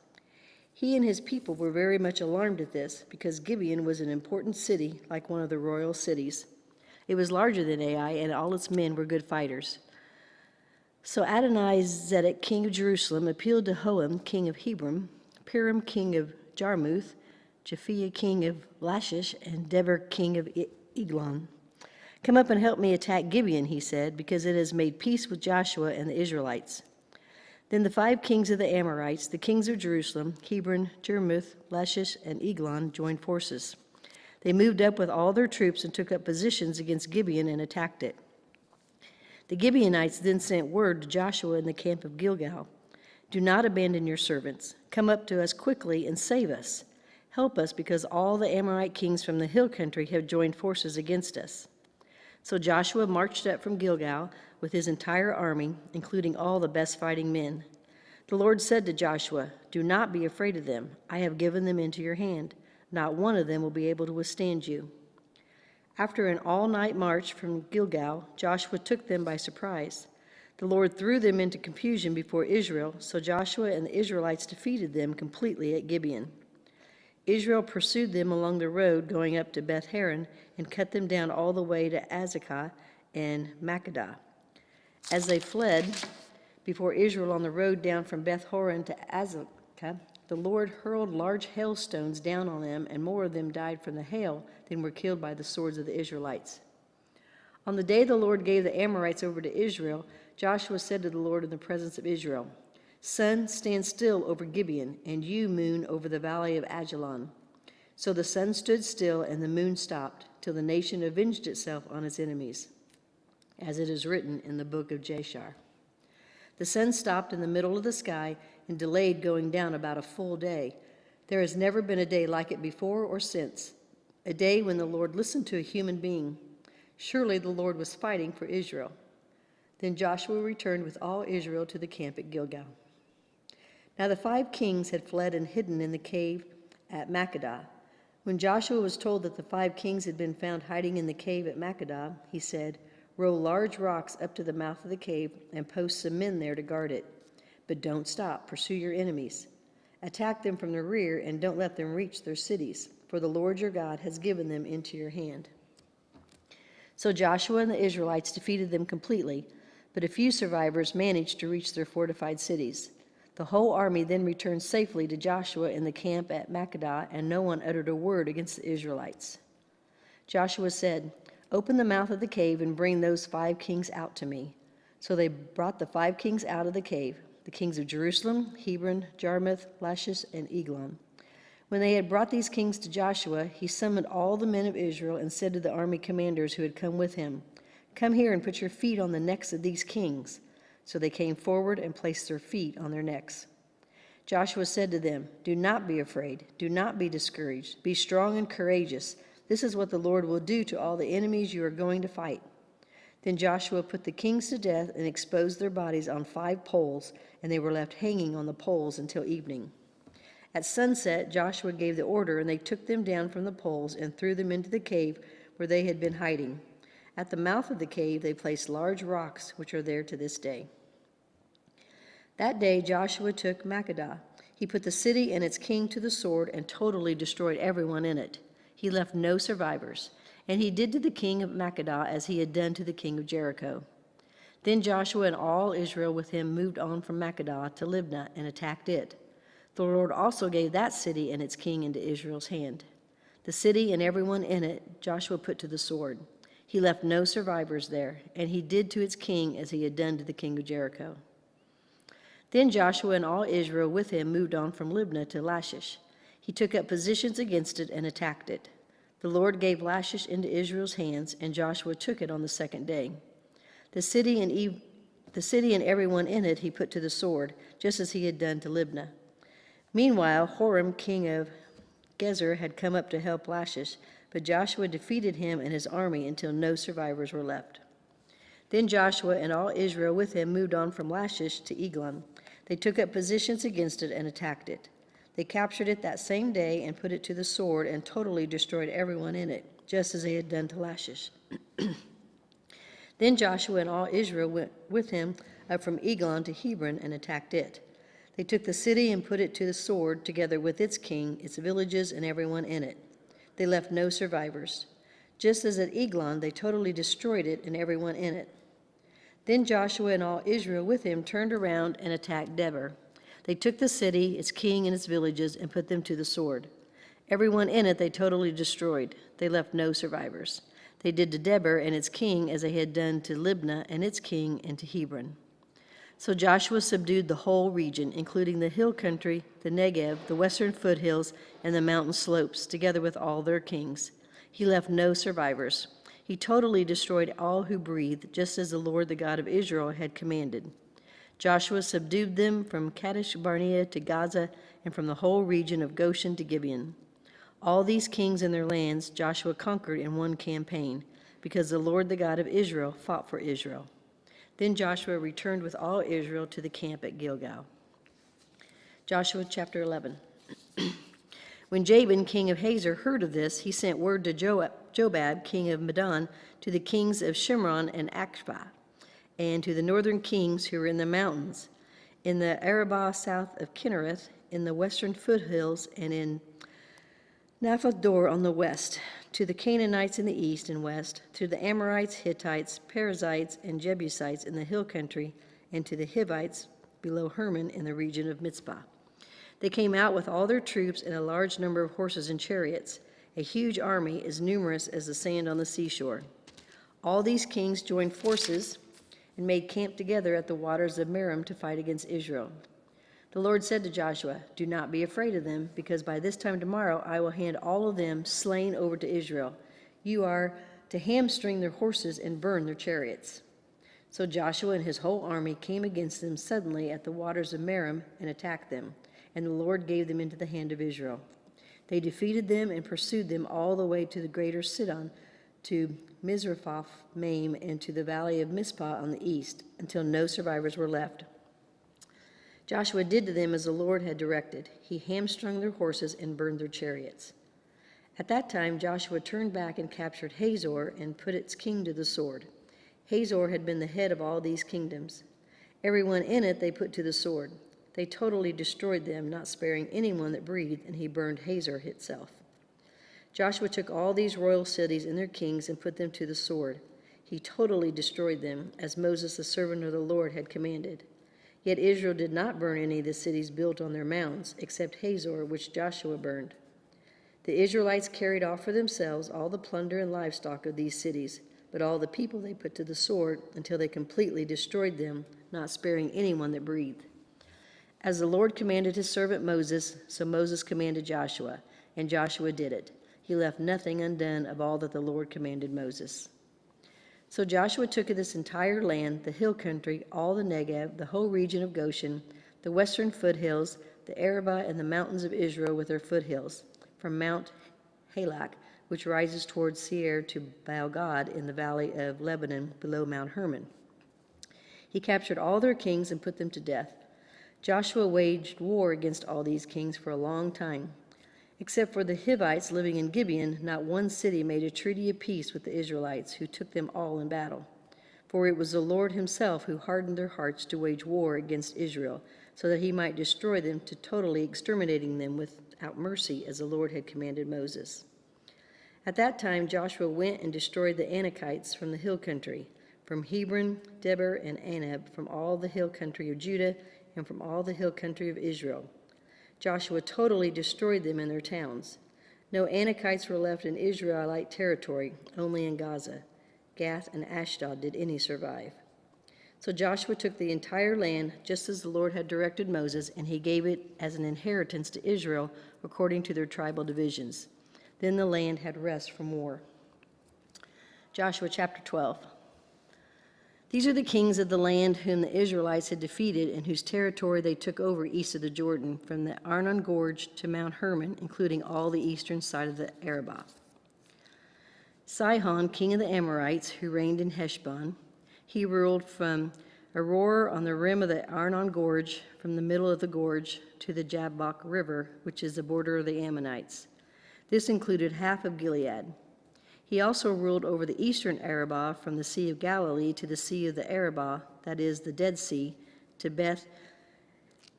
He and his people were very much alarmed at this, because Gibeon was an important city, like one of the royal cities. It was larger than Ai, and all its men were good fighters. So Adonizedek, king of Jerusalem, appealed to Hoam, king of Hebron, Piram, king of Jarmuth, Japhia, king of Lachish, and Deber, king of Eglon. "Come up and help me attack Gibeon," he said, "because it has made peace with Joshua and the Israelites." Then the 5 kings of the Amorites, the kings of Jerusalem, Hebron, Jarmuth, Lachish, and Eglon, joined forces. They moved up with all their troops and took up positions against Gibeon and attacked it. The Gibeonites then sent word to Joshua in the camp of Gilgal, "Do not abandon your servants. Come up to us quickly and save us. Help us, because all the Amorite kings from the hill country have joined forces against us." So Joshua marched up from Gilgal with his entire army, including all the best fighting men. The Lord said to Joshua, "Do not be afraid of them. I have given them into your hand. Not one of them will be able to withstand you." After an all-night march from Gilgal, Joshua took them by surprise. The Lord threw them into confusion before Israel, so Joshua and the Israelites defeated them completely at Gibeon. Israel pursued them along the road going up to Beth Horon and cut them down all the way to Azekah and Makkedah. As they fled before Israel on the road down from Beth Horon to Azekah, the Lord hurled large hailstones down on them, and more of them died from the hail than were killed by the swords of the Israelites. On the day the Lord gave the Amorites over to Israel, Joshua said to the Lord in the presence of Israel, "Sun, stand still over Gibeon, and you, moon, over the valley of Ajalon." So the sun stood still and the moon stopped, till the nation avenged itself on its enemies, as it is written in the book of Jashar. The sun stopped in the middle of the sky and delayed going down about a full day. There has never been a day like it before or since, a day when the Lord listened to a human being. Surely the Lord was fighting for Israel. Then Joshua returned with all Israel to the camp at Gilgal. Now the 5 kings had fled and hidden in the cave at Makkedah. When Joshua was told that the 5 kings had been found hiding in the cave at Makkedah, he said, "Roll large rocks up to the mouth of the cave and post some men there to guard it. But don't stop, pursue your enemies. Attack them from the rear and don't let them reach their cities, for the Lord your God has given them into your hand." So Joshua and the Israelites defeated them completely, but a few survivors managed to reach their fortified cities. The whole army then returned safely to Joshua in the camp at Makkedah, and no one uttered a word against the Israelites. Joshua said, "Open the mouth of the cave and bring those 5 kings out to me." So they brought the 5 kings out of the cave, the kings of Jerusalem, Hebron, Jarmuth, Lachish, and Eglon. When they had brought these kings to Joshua, he summoned all the men of Israel and said to the army commanders who had come with him, "Come here and put your feet on the necks of these kings." So they came forward and placed their feet on their necks. Joshua said to them, "Do not be afraid. Do not be discouraged. Be strong and courageous. This is what the Lord will do to all the enemies you are going to fight." Then Joshua put the kings to death and exposed their bodies on 5 poles, and they were left hanging on the poles until evening. At sunset, Joshua gave the order, and they took them down from the poles and threw them into the cave where they had been hiding. At the mouth of the cave, they placed large rocks, which are there to this day. That day, Joshua took Makkedah. He put the city and its king to the sword and totally destroyed everyone in it. He left no survivors. And he did to the king of Makkedah as he had done to the king of Jericho. Then Joshua and all Israel with him moved on from Makkedah to Libnah and attacked it. The Lord also gave that city and its king into Israel's hand. The city and everyone in it Joshua put to the sword. He left no survivors there, and he did to its king as he had done to the king of Jericho. Then Joshua and all Israel with him moved on from Libnah to Lachish. He took up positions against it and attacked it. The Lord gave Lachish into Israel's hands, and Joshua took it on the 2nd day. The city and everyone in it he put to the sword, just as he had done to Libnah. Meanwhile, Horam, king of Gezer, had come up to help Lachish, but Joshua defeated him and his army until no survivors were left. Then Joshua and all Israel with him moved on from Lachish to Eglon. They took up positions against it and attacked it. They captured it that same day and put it to the sword and totally destroyed everyone in it, just as they had done to Lachish. Then Joshua and all Israel went with him up from Eglon to Hebron and attacked it. They took the city and put it to the sword, together with its king, its villages, and everyone in it. They left no survivors. Just as at Eglon, they totally destroyed it and everyone in it. Then Joshua and all Israel with him turned around and attacked Debir. They took the city, its king, and its villages, and put them to the sword. Everyone in it they totally destroyed. They left no survivors. They did to Debir and its king as they had done to Libnah and its king and to Hebron. So Joshua subdued the whole region, including the hill country, the Negev, the western foothills, and the mountain slopes, together with all their kings. He left no survivors. He totally destroyed all who breathed, just as the Lord, the God of Israel, had commanded. Joshua subdued them from Kadesh Barnea to Gaza and from the whole region of Goshen to Gibeon. All these kings and their lands Joshua conquered in one campaign, because the Lord, the God of Israel, fought for Israel. Then Joshua returned with all Israel to the camp at Gilgal. Joshua chapter 11. When Jabin, king of Hazor, heard of this, he sent word to Jobab, king of Madon, to the kings of Shimron and Akshba, and to the northern kings who were in the mountains, in the Arabah south of Kinnereth, in the western foothills, and in Naphoth Dor on the west, to the Canaanites in the east and west, to the Amorites, Hittites, Perizzites, and Jebusites in the hill country, and to the Hivites below Hermon in the region of Mizpah. They came out with all their troops and a large number of horses and chariots, a huge army as numerous as the sand on the seashore. All these kings joined forces and made camp together at the waters of Merom to fight against Israel. The Lord said to Joshua, "Do not be afraid of them, because by this time tomorrow I will hand all of them slain over to Israel. You are to hamstring their horses and burn their chariots." So Joshua and his whole army came against them suddenly at the waters of Merom and attacked them, and the Lord gave them into the hand of Israel. They defeated them and pursued them all the way to the greater Sidon, to Mizrephoth Maim, and to the valley of Mizpah on the east, until no survivors were left. Joshua did to them as the Lord had directed. He hamstrung their horses and burned their chariots. At that time Joshua turned back and captured Hazor and put its king to the sword. Hazor had been the head of all these kingdoms. Everyone in it they put to the sword. They totally destroyed them, not sparing anyone that breathed, and he burned Hazor itself. Joshua took all these royal cities and their kings and put them to the sword. He totally destroyed them, as Moses the servant of the Lord had commanded. Yet Israel did not burn any of the cities built on their mounds, except Hazor, which Joshua burned. The Israelites carried off for themselves all the plunder and livestock of these cities, but all the people they put to the sword until they completely destroyed them, not sparing anyone that breathed. As the Lord commanded his servant Moses, so Moses commanded Joshua, and Joshua did it. He left nothing undone of all that the Lord commanded Moses. So Joshua took this entire land, the hill country, all the Negev, the whole region of Goshen, the western foothills, the Arabah, and the mountains of Israel with their foothills, from Mount Halak, which rises towards Seir, to Baal-Gad in the valley of Lebanon below Mount Hermon. He captured all their kings and put them to death. Joshua waged war against all these kings for a long time. Except for the Hivites living in Gibeon, not one city made a treaty of peace with the Israelites, who took them all in battle. For it was the Lord himself who hardened their hearts to wage war against Israel, so that he might destroy them, to totally exterminating them without mercy, as the Lord had commanded Moses. At that time Joshua went and destroyed the Anakites from the hill country, from Hebron, Debir, and Anab, from all the hill country of Judah, and from all the hill country of Israel. Joshua totally destroyed them in their towns. No Anakites were left in Israelite territory, only in Gaza. Gath and Ashdod did any survive. So Joshua took the entire land, just as the Lord had directed Moses, and he gave it as an inheritance to Israel according to their tribal divisions. Then the land had rest from war. Joshua chapter 12. These are the kings of the land whom the Israelites had defeated and whose territory they took over east of the Jordan, from the Arnon Gorge to Mount Hermon, including all the eastern side of the Arabah. Sihon, king of the Amorites, who reigned in Heshbon. He ruled from Aurora on the rim of the Arnon Gorge, from the middle of the gorge to the Jabbok River, which is the border of the Ammonites. This included half of Gilead. He also ruled over the eastern Arabah from the Sea of Galilee to the Sea of the Arabah, that is, the Dead Sea, to Beth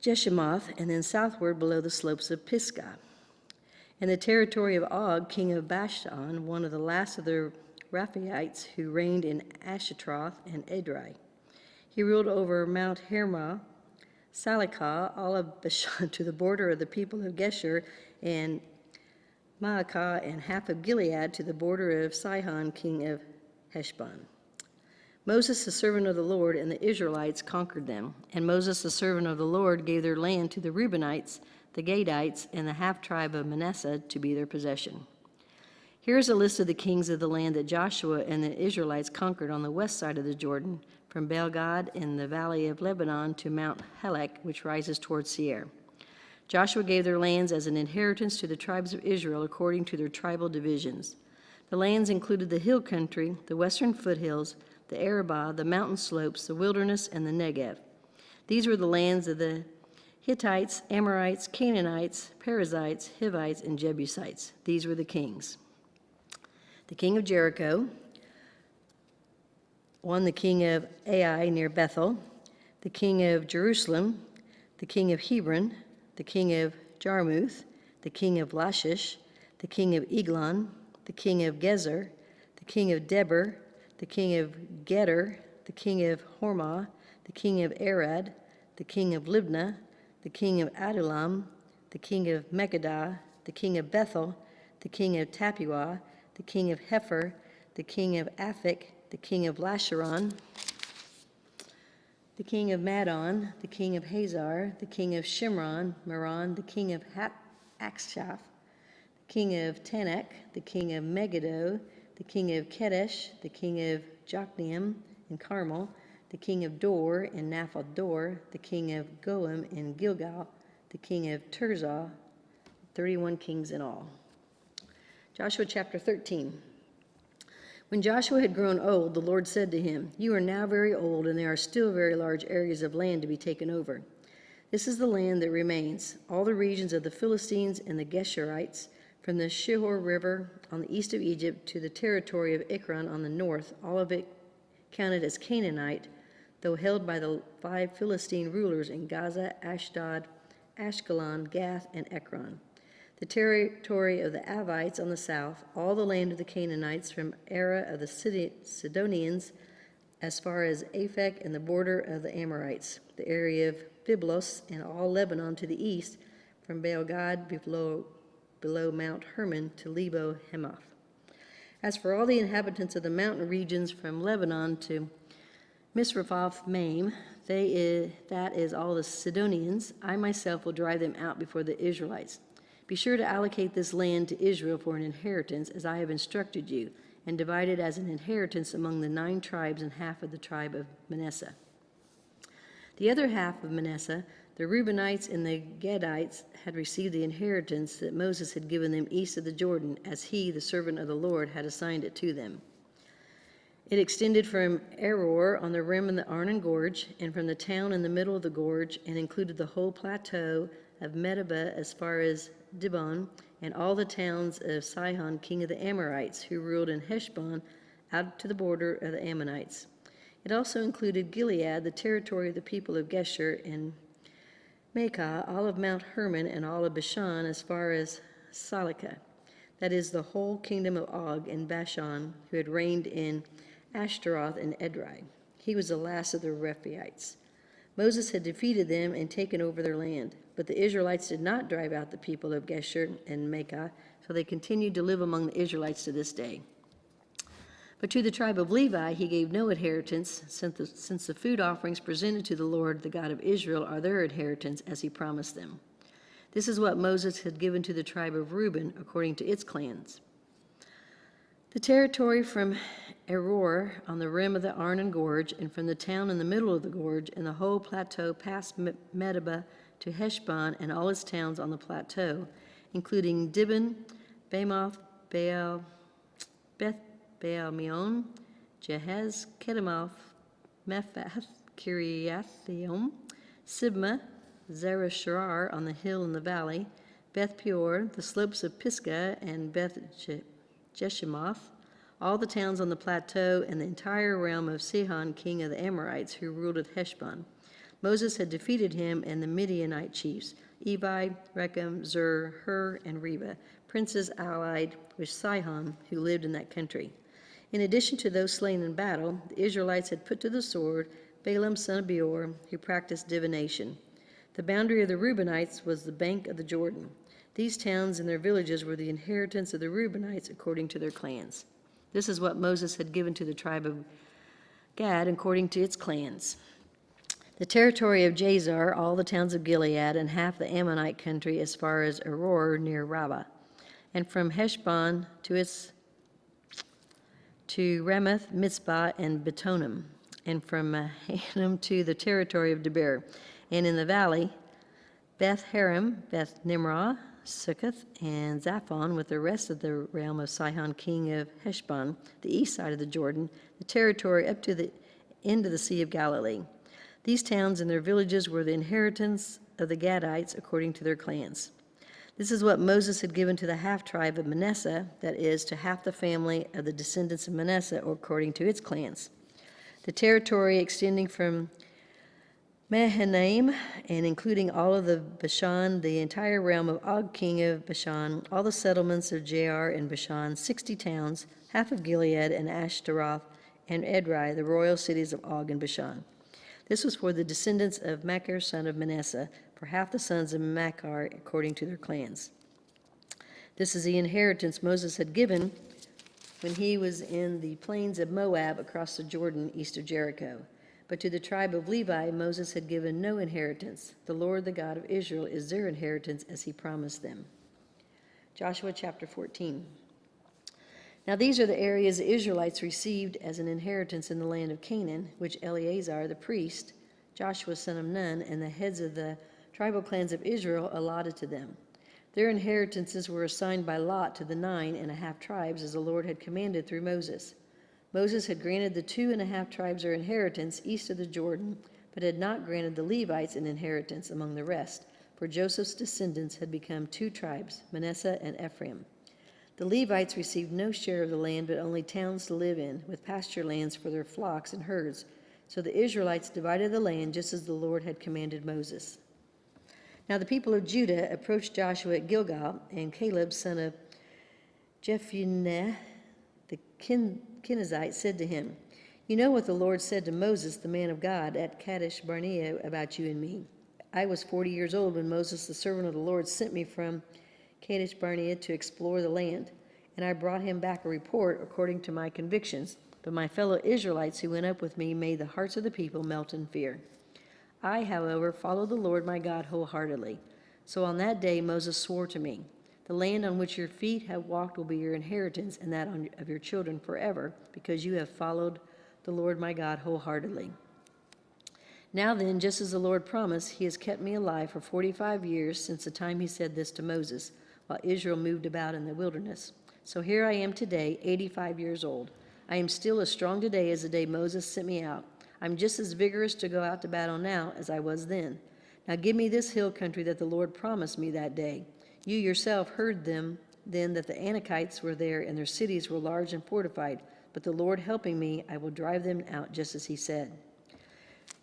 Jeshimoth, and then southward below the slopes of Pisgah. In the territory of Og, king of Bashan, one of the last of the Rephaites who reigned in Ashtaroth and Edrei. He ruled over Mount Hermah, Salikah, all of Bashan to the border of the people of Geshur, and Maacah, and half of Gilead to the border of Sihon, king of Heshbon. Moses, the servant of the Lord, and the Israelites conquered them. And Moses, the servant of the Lord, gave their land to the Reubenites, the Gadites, and the half-tribe of Manasseh to be their possession. Here is a list of the kings of the land that Joshua and the Israelites conquered on the west side of the Jordan, from Baal-Gad in the valley of Lebanon to Mount Helek, which rises towards Seir. Joshua gave their lands as an inheritance to the tribes of Israel according to their tribal divisions. The lands included the hill country, the western foothills, the Arabah, the mountain slopes, the wilderness, and the Negev. These were the lands of the Hittites, Amorites, Canaanites, Perizzites, Hivites, and Jebusites. These were the kings. The king of Jericho, one the king of Ai near Bethel, the king of Jerusalem, the king of Hebron, the king of Jarmuth, the king of Lachish, the king of Eglon, the king of Gezer, the king of Debir, the king of Geder, the king of Hormah, the king of Arad, the king of Libnah, the king of Adullam, the king of Megiddah, the king of Bethel, the king of Tappuah, the king of Hepher, the king of Aphek, the king of Lasharon, the king of Madon, the king of Hazar, the king of Shimron, Meron, the king of Akshaph, the king of Tanakh, the king of Megiddo, the king of Kedesh, the king of Jokneam in Carmel, the king of Dor in Naphath Dor, the king of Goim in Gilgal, the king of Tirzah, 31 kings in all. Joshua chapter 13. When Joshua had grown old, the Lord said to him, "You are now very old, and there are still very large areas of land to be taken over. This is the land that remains, all the regions of the Philistines and the Geshurites, from the Shihor River on the east of Egypt to the territory of Ekron on the north, all of it counted as Canaanite, though held by the 5 Philistine rulers in Gaza, Ashdod, Ashkelon, Gath, and Ekron. The territory of the Avites on the south, all the land of the Canaanites from Ara of the Sidonians as far as Aphek and the border of the Amorites, the area of Byblos and all Lebanon to the east, from Baal-Gad below Mount Hermon to Lebo Hamath. As for all the inhabitants of the mountain regions from Lebanon to Misrephoth Maim, that is all the Sidonians, I myself will drive them out before the Israelites. Be sure to allocate this land to Israel for an inheritance, as I have instructed you, and divide it as an inheritance among the 9 tribes and half of the tribe of Manasseh. The other half of Manasseh, the Reubenites and the Gadites, had received the inheritance that Moses had given them east of the Jordan, as he, the servant of the Lord, had assigned it to them. It extended from Aroer on the rim of the Arnon Gorge, and from the town in the middle of the gorge, and included the whole plateau of Medeba as far as Dibon, and all the towns of Sihon, king of the Amorites, who ruled in Heshbon, out to the border of the Ammonites. It also included Gilead, the territory of the people of Geshur, and Maacah, all of Mount Hermon, and all of Bashan as far as Salikah. That is the whole kingdom of Og and Bashan, who had reigned in Ashtaroth and Edrei. He was the last of the Rephaites. Moses had defeated them and taken over their land, but the Israelites did not drive out the people of Geshur and Maacah, so they continued to live among the Israelites to this day. But to the tribe of Levi he gave no inheritance, since the food offerings presented to the Lord, the God of Israel, are their inheritance, as he promised them. This is what Moses had given to the tribe of Reuben, according to its clans. The territory from Aroer on the rim of the Arnon Gorge, and from the town in the middle of the gorge, and the whole plateau past Medeba to Heshbon and all its towns on the plateau, including Dibon, Bamoth, Beth Baal Meon, Jehaz, Kedemoth, Mephath, Kiriathaim, Sibmah, Zareshar on the hill in the valley, Beth Peor, the slopes of Pisgah, and Beth Jeshimoth, all the towns on the plateau, and the entire realm of Sihon, king of the Amorites, who ruled at Heshbon. Moses had defeated him and the Midianite chiefs, Evi, Rechem, Zur, Hur, and Reba, princes allied with Sihon, who lived in that country. In addition to those slain in battle, the Israelites had put to the sword Balaam son of Beor, who practiced divination. The boundary of the Reubenites was the bank of the Jordan. These towns and their villages were the inheritance of the Reubenites according to their clans. This is what Moses had given to the tribe of Gad according to its clans. The territory of Jazer, all the towns of Gilead, and half the Ammonite country as far as Aror near Rabbah, and from Heshbon to Ramoth, Mitzpah, and Betonim, and from Mahanaim to the territory of Debir, and in the valley, Beth Haram, Beth Nimrah, Succoth, and Zaphon, with the rest of the realm of Sihon, king of Heshbon, the east side of the Jordan, the territory up to the end of the Sea of Galilee. These towns and their villages were the inheritance of the Gadites according to their clans. This is what Moses had given to the half-tribe of Manasseh, that is, to half the family of the descendants of Manasseh according to its clans. The territory extending from Mahanaim and including all of the Bashan, the entire realm of Og, king of Bashan, all the settlements of Jair and Bashan, 60 towns, half of Gilead and Ashtaroth and Edrei, the royal cities of Og and Bashan. This was for the descendants of Machir, son of Manasseh, for half the sons of Machir according to their clans. This is the inheritance Moses had given when he was in the plains of Moab across the Jordan east of Jericho. But to the tribe of Levi, Moses had given no inheritance. The Lord, the God of Israel, is their inheritance as he promised them. Joshua chapter 14. Now these are the areas the Israelites received as an inheritance in the land of Canaan, which Eleazar the priest, Joshua son of Nun, and the heads of the tribal clans of Israel allotted to them. Their inheritances were assigned by lot to the 9.5 tribes, as the Lord had commanded through Moses. Moses had granted the 2.5 tribes their inheritance east of the Jordan, but had not granted the Levites an inheritance among the rest, for Joseph's descendants had become 2 tribes, Manasseh and Ephraim. The Levites received no share of the land, but only towns to live in, with pasture lands for their flocks and herds. So the Israelites divided the land just as the Lord had commanded Moses. Now the people of Judah approached Joshua at Gilgal, and Caleb, son of Jephunneh, the Kenizzite, said to him, "You know what the Lord said to Moses, the man of God, at Kadesh Barnea about you and me. I was 40 years old when Moses, the servant of the Lord, sent me from Kadesh Barnea to explore the land, and I brought him back a report according to my convictions. But my fellow Israelites who went up with me made the hearts of the people melt in fear. I, however, followed the Lord my God wholeheartedly. So on that day Moses swore to me, 'The land on which your feet have walked will be your inheritance, and that of your children forever, because you have followed the Lord my God wholeheartedly.' Now then, just as the Lord promised, he has kept me alive for 45 years since the time he said this to Moses, while Israel moved about in the wilderness. So here I am today, 85 years old. I am still as strong today as the day Moses sent me out. I'm just as vigorous to go out to battle now as I was then. Now give me this hill country that the Lord promised me that day. You yourself heard then that the Anakites were there and their cities were large and fortified, but the Lord helping me, I will drive them out just as he said."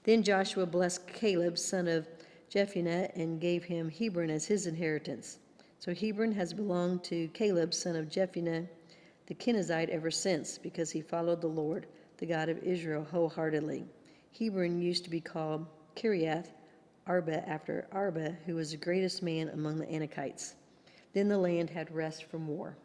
Then Joshua blessed Caleb, son of Jephunneh, and gave him Hebron as his inheritance. So Hebron has belonged to Caleb, son of Jephunneh, the Kenizzite, ever since, because he followed the Lord, the God of Israel, wholeheartedly. Hebron used to be called Kiriath Arba, after Arba, who was the greatest man among the Anakites. Then the land had rest from war.